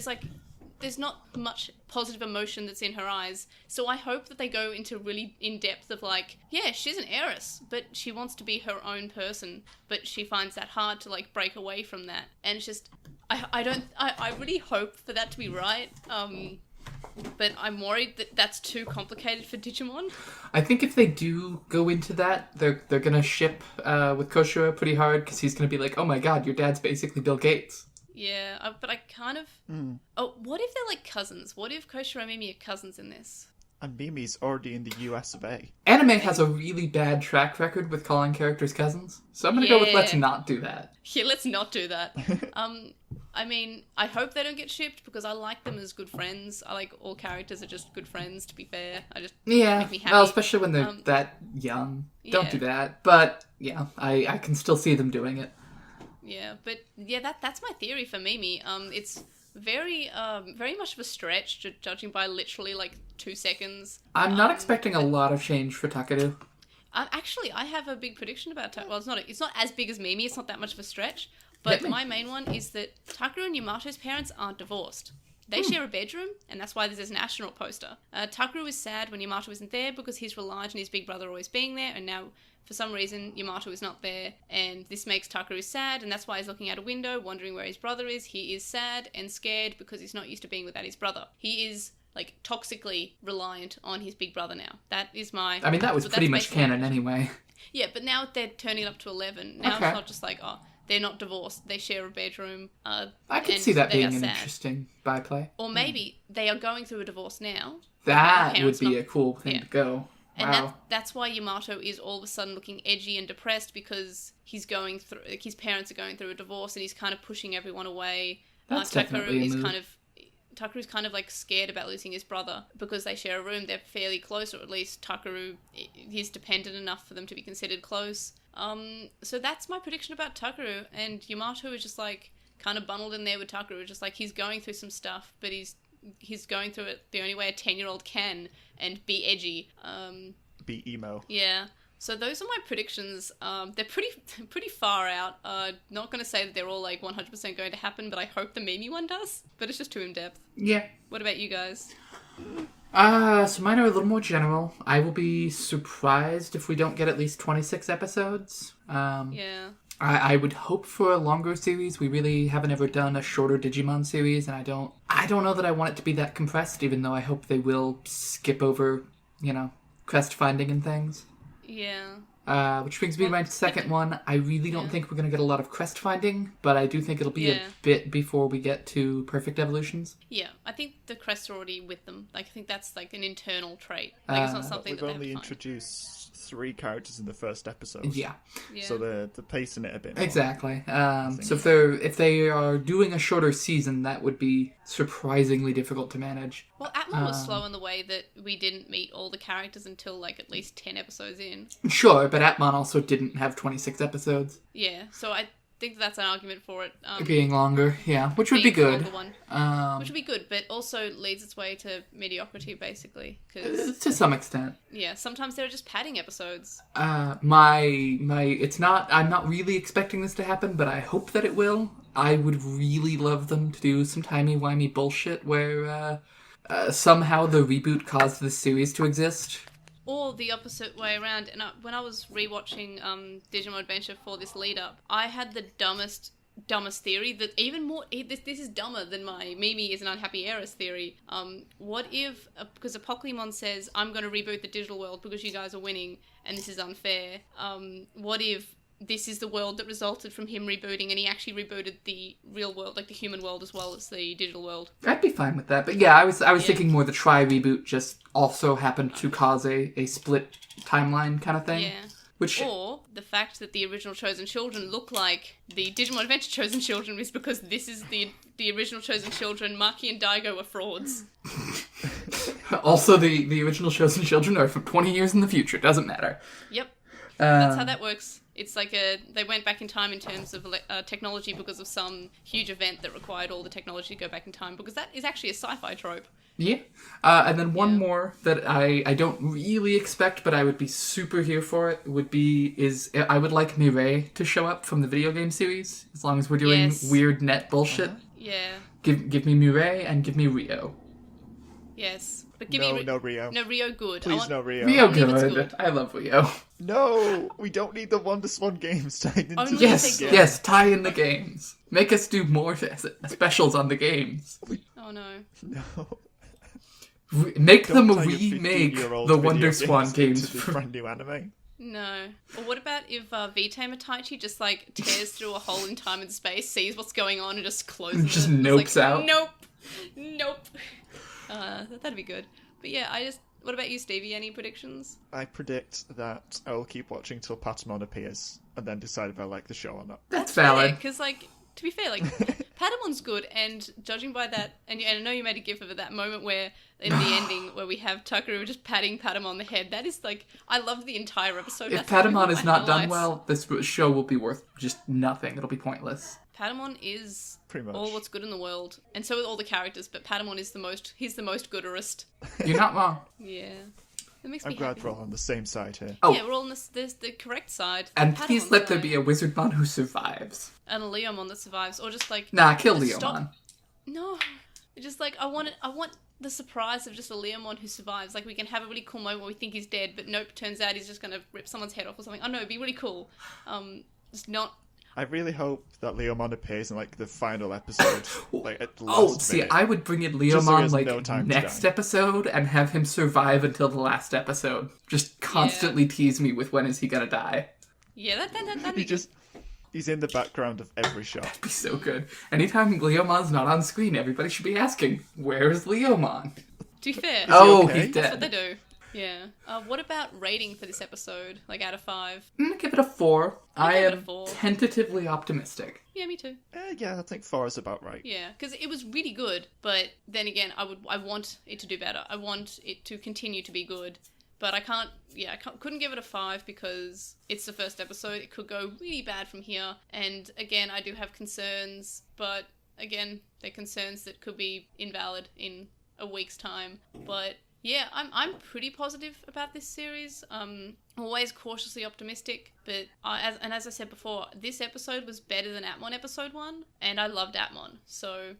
much positive emotion that's in her eyes. So I hope that they go into really in depth of like, yeah, she's an heiress, but she wants to be her own person, but she finds that hard to like break away from that. And it's just, I really hope for that to be right. But I'm worried that that's too complicated for Digimon. I think if they do go into that, they're gonna ship with Koshiro pretty hard, because he's gonna be like, oh my god, your dad's basically Bill Gates. Yeah, but I kind of... Oh, what if they're like cousins? What if Koshiro and Mimi are cousins in this? And Mimi's already in the US of A. Anime has a really bad track record with calling characters cousins, so I'm gonna go with let's not do that. Yeah, let's not do that. I mean, I hope they don't get shipped because I like them as good friends. I like all characters are just good friends, to be fair. Make me happy. Well, especially when they're that young. Don't do that. But, yeah, I can still see them doing it. Yeah, but, yeah, that's my theory for Mimi. It's very much of a stretch, judging by literally, like, 2 seconds. I'm not expecting a lot of change for Takeru. Actually, I have a big prediction about Takeru. Well, it's not as big as Mimi. It's not that much of a stretch. But my main one is that Takeru and Yamato's parents aren't divorced. They share a bedroom, and that's why there's an astronaut poster. Takeru is sad when Yamato isn't there because he's relied on his big brother always being there, and now, for some reason, Yamato is not there, and this makes Takeru sad, and that's why he's looking out a window, wondering where his brother is. He is sad and scared because he's not used to being without his brother. He is, like, toxically reliant on his big brother now. That is my... I mean, that was pretty much canon anyway. Yeah, but now they're turning it up to 11. Now It's not just like, oh... They're not divorced. They share a bedroom. I could see that being an interesting byplay. Or maybe they are going through a divorce now. That would be a cool thing to go. And that's why Yamato is all of a sudden looking edgy and depressed because he's going through, like, his parents are going through a divorce and he's kind of pushing everyone away. That's definitely a move. Takeru's kind of like scared about losing his brother because they share a room. They're fairly close, or at least Takeru is dependent enough for them to be considered close. So that's my prediction about Takeru, and Yamato is just like kind of bundled in there with Takeru, just like he's going through some stuff, but he's going through it the only way a 10-year-old can, and be edgy. Be emo. Yeah. So those are my predictions. They're pretty far out. Not going to say that they're all like 100% going to happen, but I hope the Mimi one does. But it's just too in-depth. Yeah. What about you guys? So mine are a little more general. I will be surprised if we don't get at least 26 episodes. Yeah. I would hope for a longer series. We really haven't ever done a shorter Digimon series, and I don't know that I want it to be that compressed, even though I hope they will skip over, crest finding and things. Yeah. Which brings me to my second one. I really don't think we're going to get a lot of crest finding, but I do think it'll be a bit before we get to perfect evolutions. Yeah, I think the crests are already with them. Like, I think that's like an internal trait. Like, it's not something that they have to We've only find. introduced 3 characters in the first episode. Yeah. So they're pacing it a bit more. Exactly. So if they are doing a shorter season, that would be surprisingly difficult to manage. Well, Atmon was slow in the way that we didn't meet all the characters until like at least 10 episodes in. Sure, but Atmon also didn't have 26 episodes. Yeah, so I think that's an argument for it. Being longer, yeah, which would be good. Which would be good, but also leads its way to mediocrity, basically. Cause, to some extent. Yeah, sometimes they're just padding episodes. I'm not really expecting this to happen, but I hope that it will. I would really love them to do some timey-wimey bullshit where somehow the reboot caused this series to exist. Or the opposite way around. And when I was rewatching Digimon Adventure for this lead-up, I had the dumbest theory that even more... This is dumber than my Mimi is an unhappy heiress theory. What if... Because Apocalypse says, I'm going to reboot the digital world because you guys are winning and this is unfair. What if this is the world that resulted from him rebooting and he actually rebooted the real world, like the human world as well as the digital world? I'd be fine with that. But yeah, I was thinking more the try reboot just also happened to cause a split timeline kind of thing. Yeah. Which... Or the fact that the original Chosen Children look like the Digimon Adventure Chosen Children is because this is the original Chosen Children. Maki and Daigo are frauds. Also, the original Chosen Children are from 20 years in the future. Doesn't matter. Yep. That's how that works. It's like they went back in time in terms of technology because of some huge event that required all the technology to go back in time, because that is actually a sci-fi trope. Yeah. And then one more that I don't really expect, but I would be super here for it, I would like Mireille to show up from the video game series, as long as we're doing weird net bullshit. Yeah. Give me Mireille and give me Rio. Yes. But give no, me... no Rio. No, Rio good. Please, no Rio. Rio good. good. I love Rio. No, we don't need the Wonderswan games tied into Only this if again. Yes, tie in the games. Make us do more specials on the games. Oh no. No. Make Don't them tie your remake 15-year-old the video Wonderswan games. into this brand new anime. No. Or what about if V-Tamer Taichi just like tears through a hole in time and space, sees what's going on, and just closes Just it? nopes like, out. Nope. That'd be good. But yeah, what about you, Stevie? Any predictions? I predict that I will keep watching till Patamon appears, and then decide if I like the show or not. That's valid. Because, like, to be fair, like, Patamon's good, and judging by that, and I know you made a gif of it, that moment where, in the ending, where we have Tuckeroo just patting Patamon on the head, that is, like, I love the entire episode. If That's one Patamon of is my not done highlights. well, this show will be worth just nothing. It'll be pointless. Patamon is Pretty much. all what's good in the world, and so with all the characters, but Patamon is he's the most gooderest. You're not wrong. Yeah. It makes I'm me glad happy. we're all on the same side here. Oh. Yeah, we're all on the correct side. And Patamon's please let there side. be a Wizardmon who survives. And a Leomon that survives, or just like... Nah, kill just Leomon. stop- No. Just like, I want the surprise of just a Leomon who survives. Like, we can have a really cool moment where we think he's dead, but nope, turns out he's just gonna rip someone's head off or something. Oh no, it'd be really cool. Just not... I really hope that Leomon appears in like the final episode, like at the last Oh, see, minute. I would bring in Just so he Leomon has like no time to next die. episode and have him survive until the last episode. Just constantly tease me with when is he gonna die. Yeah, that'd be He's in the background of every show. That'd be so good. Anytime Leomon's not on screen, everybody should be asking, where's Leomon? To be fair, Oh, okay? he's that's what they dead. do. Yeah. What about rating for this episode? Like, out of 5? I'm gonna give it a 4. I give it a am 4. tentatively optimistic. Yeah, me too. Yeah, I think 4 is about right. Yeah, because it was really good, but then again, I want it to do better. I want it to continue to be good, but I couldn't give it a 5 because it's the first episode. It could go really bad from here, and again, I do have concerns, but again, they're concerns that could be invalid in a week's time. But yeah, I'm pretty positive about this series. Always cautiously optimistic, but as I said before, this episode was better than Atmon episode 1, and I loved Atmon, so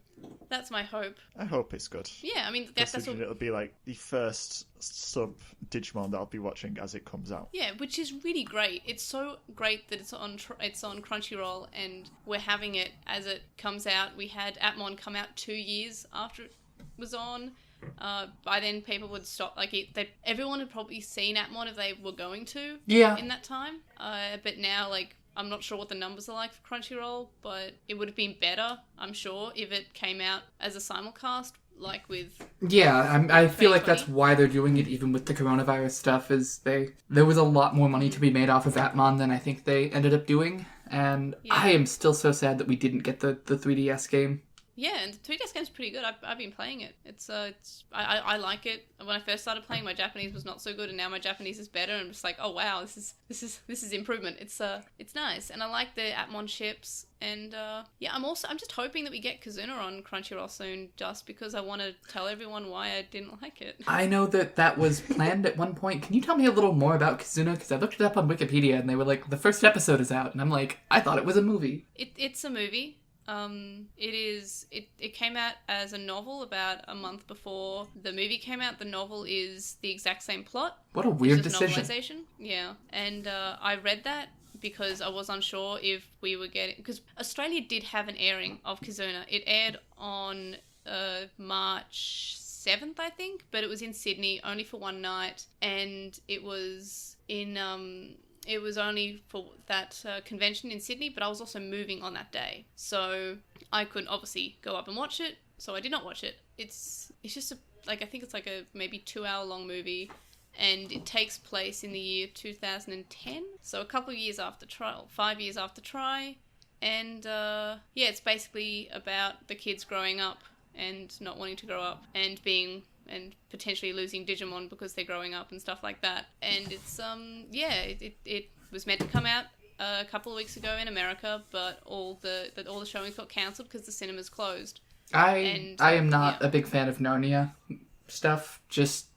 that's my hope. I hope it's good. Yeah, I mean that's what. Considering it'll be like the first sub Digimon that I'll be watching as it comes out. Yeah, which is really great. It's so great that it's on Crunchyroll, and we're having it as it comes out. We had Atmon come out 2 years after it was on. By then, people would stop. Everyone had probably seen Atmon if they were going to. Yeah. In that time, but now, like, I'm not sure what the numbers are like for Crunchyroll, but it would have been better, I'm sure, if it came out as a simulcast, like with. Yeah, I feel like 2020. that's why they're doing it, even with the coronavirus stuff. There was a lot more money to be made off of Atmon than I think they ended up doing, and Yeah. I am still so sad that we didn't get the 3DS game. Yeah, and the 3DS game's pretty good. I've been playing it. I like it. When I first started playing, my Japanese was not so good, and now my Japanese is better. And I'm just like, oh wow, this is improvement. It's nice, and I like the Atmon ships. And yeah, I'm just hoping that we get Kazuna on Crunchyroll soon, just because I want to tell everyone why I didn't like it. I know that was planned at one point. Can you tell me a little more about Kazuna? Because I looked it up on Wikipedia, and they were like, the first episode is out, and I'm like, I thought it was a movie. It's a movie. It came out as a novel about a month before the movie came out. The novel is the exact same plot. What a weird It's just decision. novelization. Yeah, and I read that because I was unsure if we were getting, because Australia did have an airing of Kazuna. It aired on March 7th, I think, but it was in Sydney only for one night, and it was in it was only for that convention in Sydney, but I was also moving on that day, so I couldn't obviously go up and watch it, so I did not watch it. It's just I think it's like a maybe 2 hour long movie, and it takes place in the year 2010, so a couple of years after Try, 5 years after Try, and it's basically about the kids growing up and not wanting to grow up and potentially losing Digimon because they're growing up and stuff like that. And it's it was meant to come out a couple of weeks ago in America, but all the showings got cancelled because the cinemas closed. I am not a big fan of Narnia stuff. Just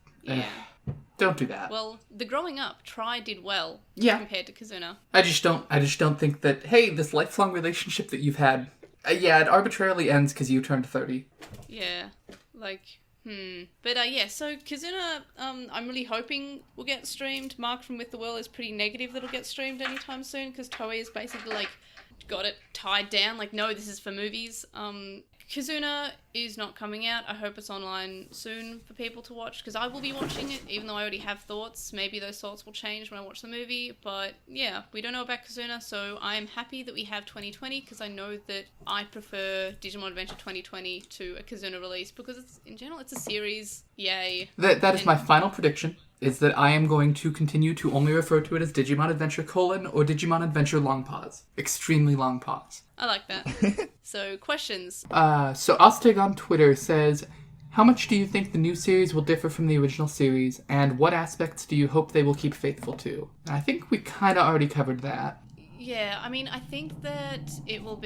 don't do that. Well, the growing up Try did well compared to Kizuna. I just don't think that, hey, this lifelong relationship that you've had, it arbitrarily ends because you turned 30. Yeah, like. But so Kizuna, I'm really hoping will get streamed. Mark from With the World is pretty negative that it'll get streamed anytime soon because Toei is basically like got it tied down. Like, no, this is for movies. Kizuna is not coming out. I hope it's online soon for people to watch because I will be watching it, even though I already have thoughts. Maybe those thoughts will change when I watch the movie. But yeah, we don't know about Kizuna, so I am happy that we have 2020 because I know that I prefer Digimon Adventure 2020 to a Kizuna release because it's, in general, it's a series. Yay. That is my final prediction. Is that I am going to continue to only refer to it as Digimon Adventure : or Digimon Adventure long pause. Extremely long pause. I like that. So, questions. So Osteg on Twitter says, how much do you think the new series will differ from the original series, and what aspects do you hope they will keep faithful to? And I think we kind of already covered that. Yeah, I mean, I think that it'll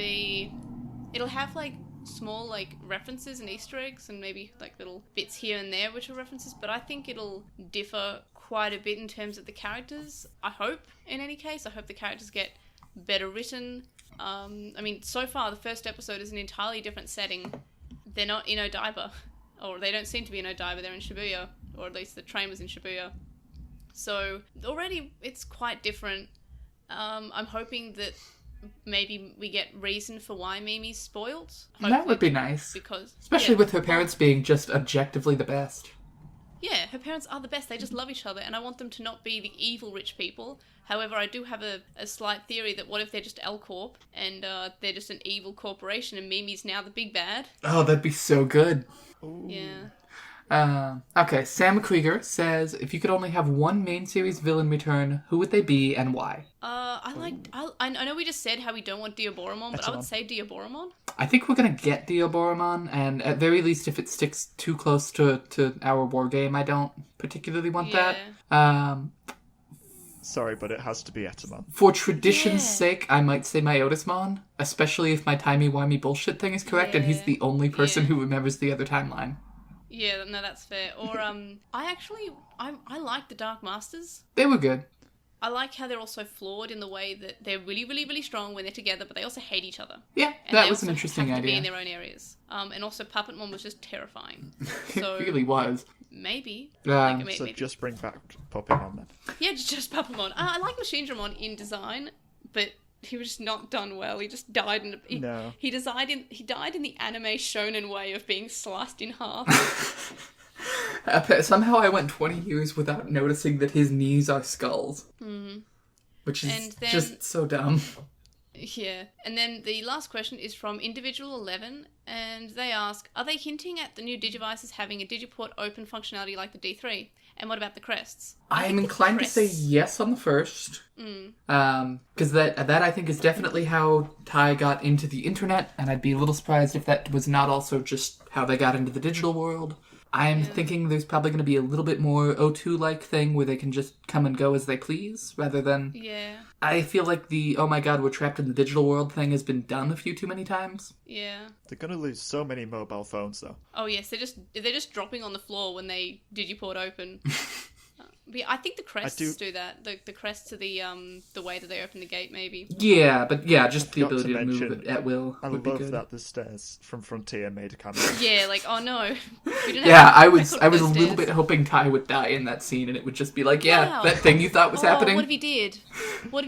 have, like, small, like, references and Easter eggs and maybe, like, little bits here and there which are references, but I think it'll differ quite a bit in terms of the characters. I hope, in any case. I hope the characters get better written. I mean, so far, the first episode is an entirely different setting. They're not in Odaiba, or they don't seem to be in Odaiba, they're in Shibuya, or at least the train was in Shibuya. So, already, it's quite different. I'm hoping that maybe we get reason for why Mimi's spoiled. That would be nice. Because, especially with her parents being just objectively the best. Yeah, her parents are the best. They just love each other, and I want them to not be the evil rich people. However, I do have a slight theory that what if they're just L Corp, and they're just an evil corporation, and Mimi's now the big bad? Oh, that'd be so good. Ooh. Yeah. Okay, Sam Krieger says, if you could only have one main series villain return, who would they be and why? I know we just said how we don't want Diaboromon, but I would say Diaboromon. I think we're going to get Diaboromon, and at very least if it sticks too close to our war game, I don't particularly want that. Sorry, but it has to be Etamon. For tradition's sake, I might say Myotismon, especially if my timey-wimey bullshit thing is correct, and he's the only person who remembers the other timeline. Yeah, no, that's fair. Or, I like the Dark Masters. They were good. I like how they're also flawed in the way that they're really, really, really strong when they're together, but they also hate each other. Yeah, and that was an interesting have to idea. Be in their own areas. And also Puppetmon was just terrifying. So, it really was. Maybe. So just bring back Puppetmon then. Yeah, just Puppetmon. I like Machinedramon in design, but he was just not done well. He just died he died in the anime shonen way of being sliced in half. Somehow I went 20 years without noticing that his knees are skulls. Mm-hmm. Which is just so dumb. Yeah. And then the last question is from Individual 11, and they ask, are they hinting at the new Digivices having a Digiport open functionality like the D3? And what about the crests? I am inclined to say yes on the first. Because that I think is definitely how Tai got into the internet, and I'd be a little surprised if that was not also just how they got into the digital world. I'm thinking there's probably going to be a little bit more O2-like thing where they can just come and go as they please, rather than... Yeah. I feel like the, oh my god, we're trapped in the digital world thing has been done a few too many times. Yeah. They're going to lose so many mobile phones, though. Oh, yes, they're just dropping on the floor when they Digiport open. But yeah, I think the crests do that. The crests are the way that they open the gate, maybe. Yeah, but yeah, just the ability to move it at will would be good. I love that the stairs from Frontier made a cameo. Yeah, like, oh no. I was a little bit hoping Tai would die in that scene, and it would just be like, that thing you thought was happening. What if he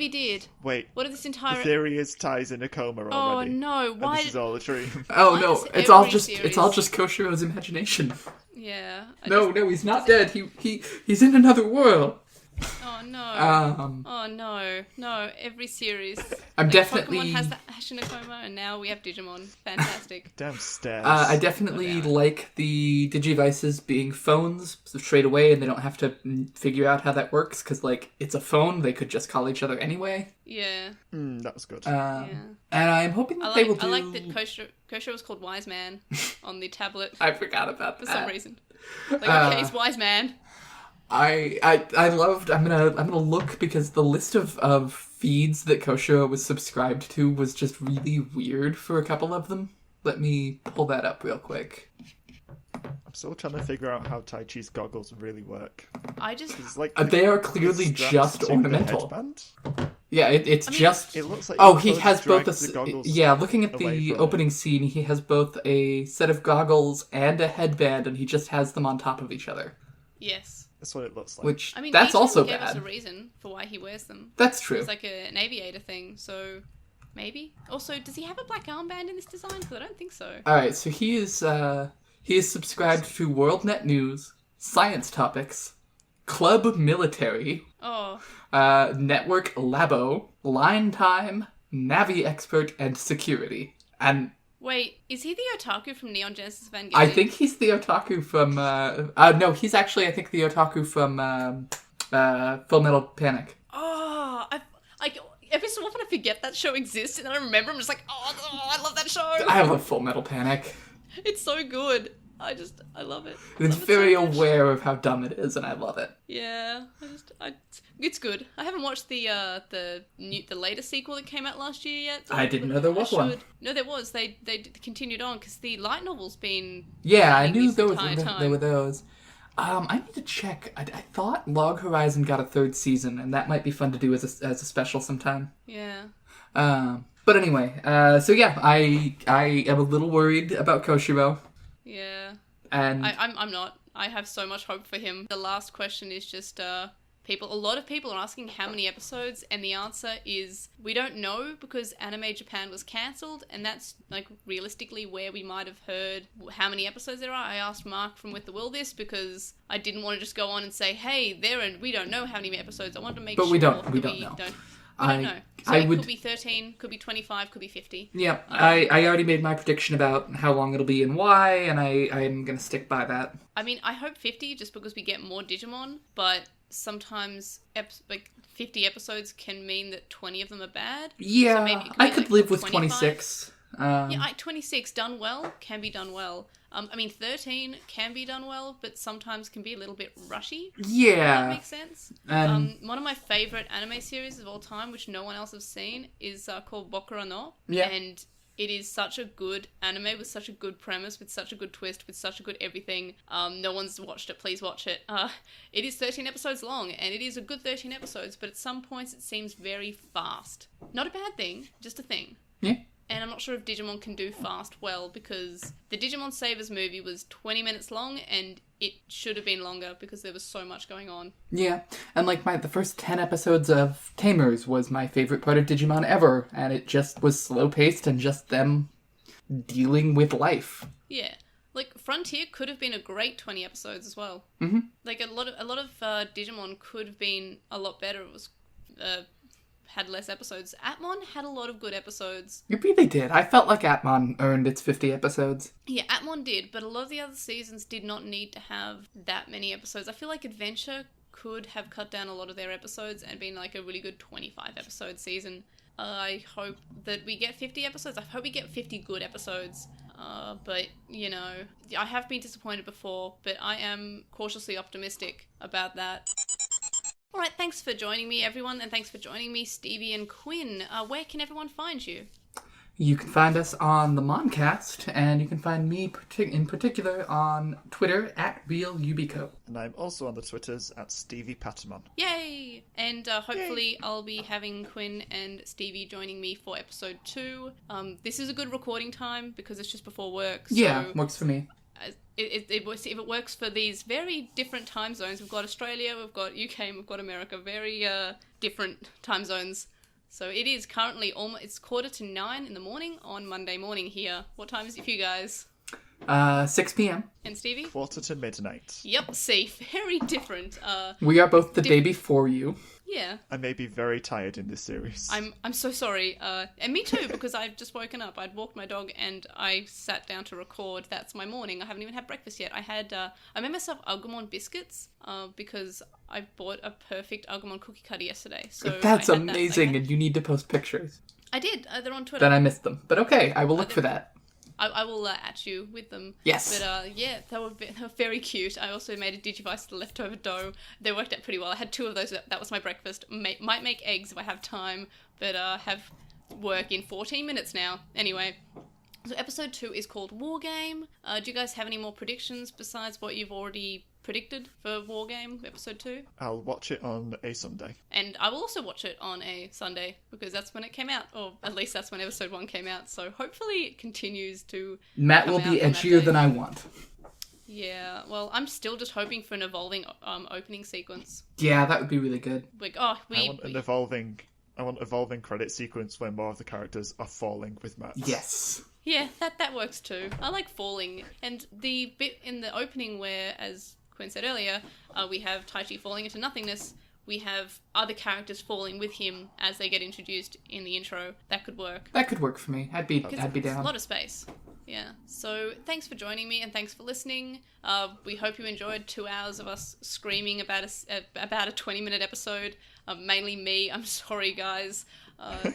did? Wait. What if this entire... The theory is Tai's in a coma already. Oh no, why... And this is all a dream. Oh no, it's all just Koshiro's imagination. Yeah. No, he's not dead. He's in another world. Oh no. Oh no. Every series. I'm definitely... Pokemon has the Ashinokoma, and now we have Digimon. Fantastic. Damn stairs. I definitely like the Digivices being phones straight away, and they don't have to figure out how that works, because, like, it's a phone, they could just call each other anyway. Yeah. That was good. Yeah. And I'm hoping that they will do... I like that Kosho was called Wise Man on the tablet. I forgot about for that. some reason. Like, okay, he's Wise Man. I loved... I'm gonna look, because the list of feeds that Kosho was subscribed to was just really weird for a couple of them. Let me pull that up real quick. I'm still trying to figure out how Tai Chi's goggles really work. It's like They are clearly just ornamental. Yeah, it's just... It looks like he has both looking at the opening scene, he has both a set of goggles and a headband, and he just has them on top of each other. Yes. That's what it looks like. Which, I mean, that's also gave bad. us a reason for why he wears them. That's true. It's like an aviator thing, so maybe. Also, does he have a black armband in this design? Because I don't think so. Alright, so he is subscribed to WorldNet News, Science Topics, Club Military, Network Labo, Line Time, Navi Expert, and Security. And wait, is he the otaku from Neon Genesis Evangelion? I think he's the otaku from... no, he's actually, I think, the otaku from Full Metal Panic. Oh, every so often I forget that show exists, and then I remember I'm just like, oh, I love that show! I love Full Metal Panic. It's so good. I love it. It's very aware of how dumb it is, and I love it. Yeah, it's good. I haven't watched the latest sequel that came out last year yet. I didn't know there was one. No, there was. They continued on because the light novel's been. Yeah, I knew there were those. I need to check. I thought Log Horizon got a third season, and that might be fun to do as a special sometime. Yeah. But anyway, so yeah, I am a little worried about Koshiro. Yeah. And I'm not. I have so much hope for him. The last question is just a lot of people are asking how many episodes, and the answer is we don't know, because Anime Japan was cancelled, and that's like realistically where we might have heard how many episodes there are. I asked Mark from With the Will this because I didn't want to just go on and say, hey, we don't know how many episodes. I wanted to make sure. But we don't know. We don't know. So it could be 13, could be 25, could be 50. Yeah, I already made my prediction about how long it'll be and why, and I'm going to stick by that. I mean, I hope 50 just because we get more Digimon, but sometimes 50 episodes can mean that 20 of them are bad. Yeah, so maybe I could live with 25. 26. 26 done well can be done well. 13 can be done well, but sometimes can be a little bit rushy. Yeah. If that makes sense. One of my favorite anime series of all time, which no one else has seen, is called Bokura no. Yeah. And it is such a good anime with such a good premise, with such a good twist, with such a good everything. No one's watched it. Please watch it. It is 13 episodes long, and it is a good 13 episodes, but at some points it seems very fast. Not a bad thing, just a thing. Yeah. And I'm not sure if Digimon can do fast well, because the Digimon Savers movie was 20 minutes long, and it should have been longer because there was so much going on. Yeah, and like the first 10 episodes of Tamers was my favorite part of Digimon ever, and it just was slow-paced and just them dealing with life. Yeah. Like, Frontier could have been a great 20 episodes as well. Mm-hmm. Like, a lot of Digimon could have been a lot better. It was... had less episodes. Atmon had a lot of good episodes. You really did. I felt like Atmon earned its 50 episodes. Yeah, Atmon did, but a lot of the other seasons did not need to have that many episodes. I feel like Adventure could have cut down a lot of their episodes and been like a really good 25 episode season. I hope that we get 50 episodes. I hope we get 50 good episodes. But, you know, I have been disappointed before, but I am cautiously optimistic about that. All right, thanks for joining me, everyone, and thanks for joining me, Stevie and Quinn. Where can everyone find you? You can find us on the Moncast, and you can find me in particular on Twitter @RealUbico. And I'm also on the Twitters @SteviePatamon. Yay! And hopefully I'll be having Quinn and Stevie joining me for episode 2. This is a good recording time because it's just before work. So yeah, works for me. If it works for these very different time zones. We've got Australia, we've got UK, and we've got America. Very different time zones. So it is currently it's 8:45 in the morning on Monday morning here. What time is it for you guys? 6 p.m. And Stevie? quarter to midnight. Yep, see, very different. We are both the day before you. Yeah. I may be very tired in this series. I'm so sorry. And me too, because I've just woken up. I'd walked my dog and I sat down to record. That's my morning. I haven't even had breakfast yet. I made myself Agumon biscuits because I bought a perfect Agumon cookie cutter yesterday. So That's I had amazing, that. and you need to post pictures. I did. They're on Twitter. Then I missed them. But okay, I will look for that. I will at you with them. Yes. But yeah, they were very cute. I also made a Digivice of the leftover dough. They worked out pretty well. I had 2 of those. That was my breakfast. Might make eggs if I have time, but have work in 14 minutes now. Anyway, so episode 2 is called War Game. Do you guys have any more predictions besides what you've already predicted for War Game episode 2? I'll watch it on a Sunday. And I will also watch it on a Sunday because that's when it came out, or at least that's when episode 1 came out. So hopefully it continues to. Matt will be edgier than I want. Yeah, well, I'm still just hoping for an evolving opening sequence. Yeah, that would be really good. Like, I want an evolving credit sequence where more of the characters are falling with Matt. Yes. Yeah, that works too. I like falling, and the bit in the opening where, as Quinn said earlier, we have Taichi falling into nothingness. We have other characters falling with him as they get introduced in the intro. That could work. That could work for me. I'd be It's a down. lot of space. Yeah. So thanks for joining me and thanks for listening. We hope you enjoyed 2 hours of us screaming about a 20-minute episode. Mainly me. I'm sorry, guys. I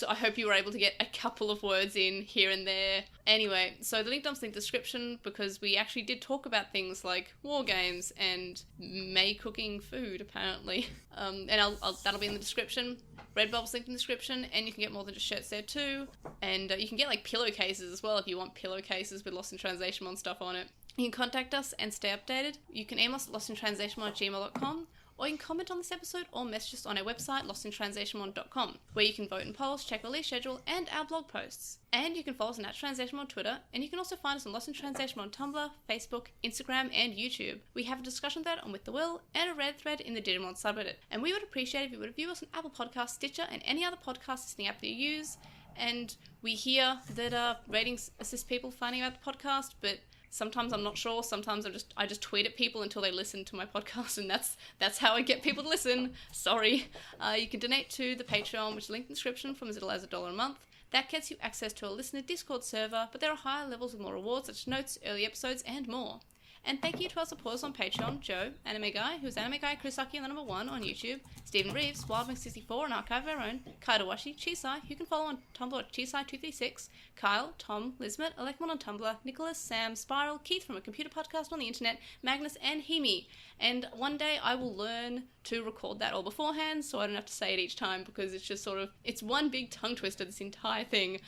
hope you were able to get a couple of words in here and there. Anyway, so the link dump's in the description because we actually did talk about things like war games and May cooking food, apparently. And that'll be in the description. Redbub's linked in the description, and you can get more than just shirts there too. And you can get like pillowcases as well if you want pillowcases with LostinTranslationmon stuff on it. You can contact us and stay updated. You can email us at lostintranslationmon@gmail.com. Or you can comment on this episode or message us on our website, LostinTranslationmon.com, where you can vote in polls, check release schedule, and our blog posts. And you can follow us on @TranslationMon on Twitter, and you can also find us on Lost in Translation on Tumblr, Facebook, Instagram, and YouTube. We have a discussion thread on With the Will, and a Reddit thread in the Digimon subreddit. And we would appreciate if you would review us on Apple Podcasts, Stitcher, and any other podcast listening app that you use. And we hear that ratings assist people finding out the podcast, but sometimes I'm not sure. Sometimes I just tweet at people until they listen to my podcast, and that's how I get people to listen. Sorry. You can donate to the Patreon, which is linked in the description, from as little as $1 a month. That gets you access to a listener Discord server, but there are higher levels with more rewards such as notes, early episodes, and more. And thank you to our supporters on Patreon, Joe, Anime Guy, who's Anime Guy Kurosaki and the number 1 on YouTube, Stephen Reeves, Wildmix64, an archive of our own, Kaidawashi, Chisai, who you can follow on Tumblr at Chisai236, Kyle, Tom, Lismet, Alekmon on Tumblr, Nicholas, Sam, Spiral, Keith from a computer podcast on the internet, Magnus, and Himi. And one day I will learn to record that all beforehand, so I don't have to say it each time, because it's just sort of, it's one big tongue twister, this entire thing.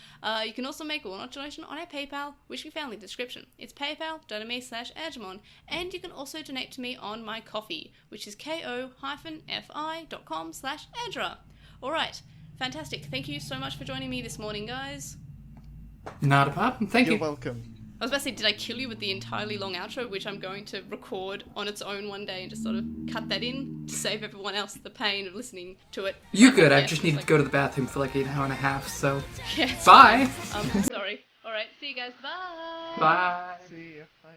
You can also make a one-off donation on our PayPal, which we found in the description. It's paypal.me/Agumon, and you can also donate to me on my Ko-fi, which is ko-fi.com/Adra. Alright, fantastic. Thank you so much for joining me this morning, guys. Not a problem. Thank you. You're welcome. I was about to say, did I kill you with the entirely long outro, which I'm going to record on its own one day and just sort of cut that in to save everyone else the pain of listening to it? You good. I Yeah, just needed to go to the bathroom for like an hour and a half, so... Yeah. Bye! Sorry. Alright, see you guys. Bye! Bye! See ya. Bye.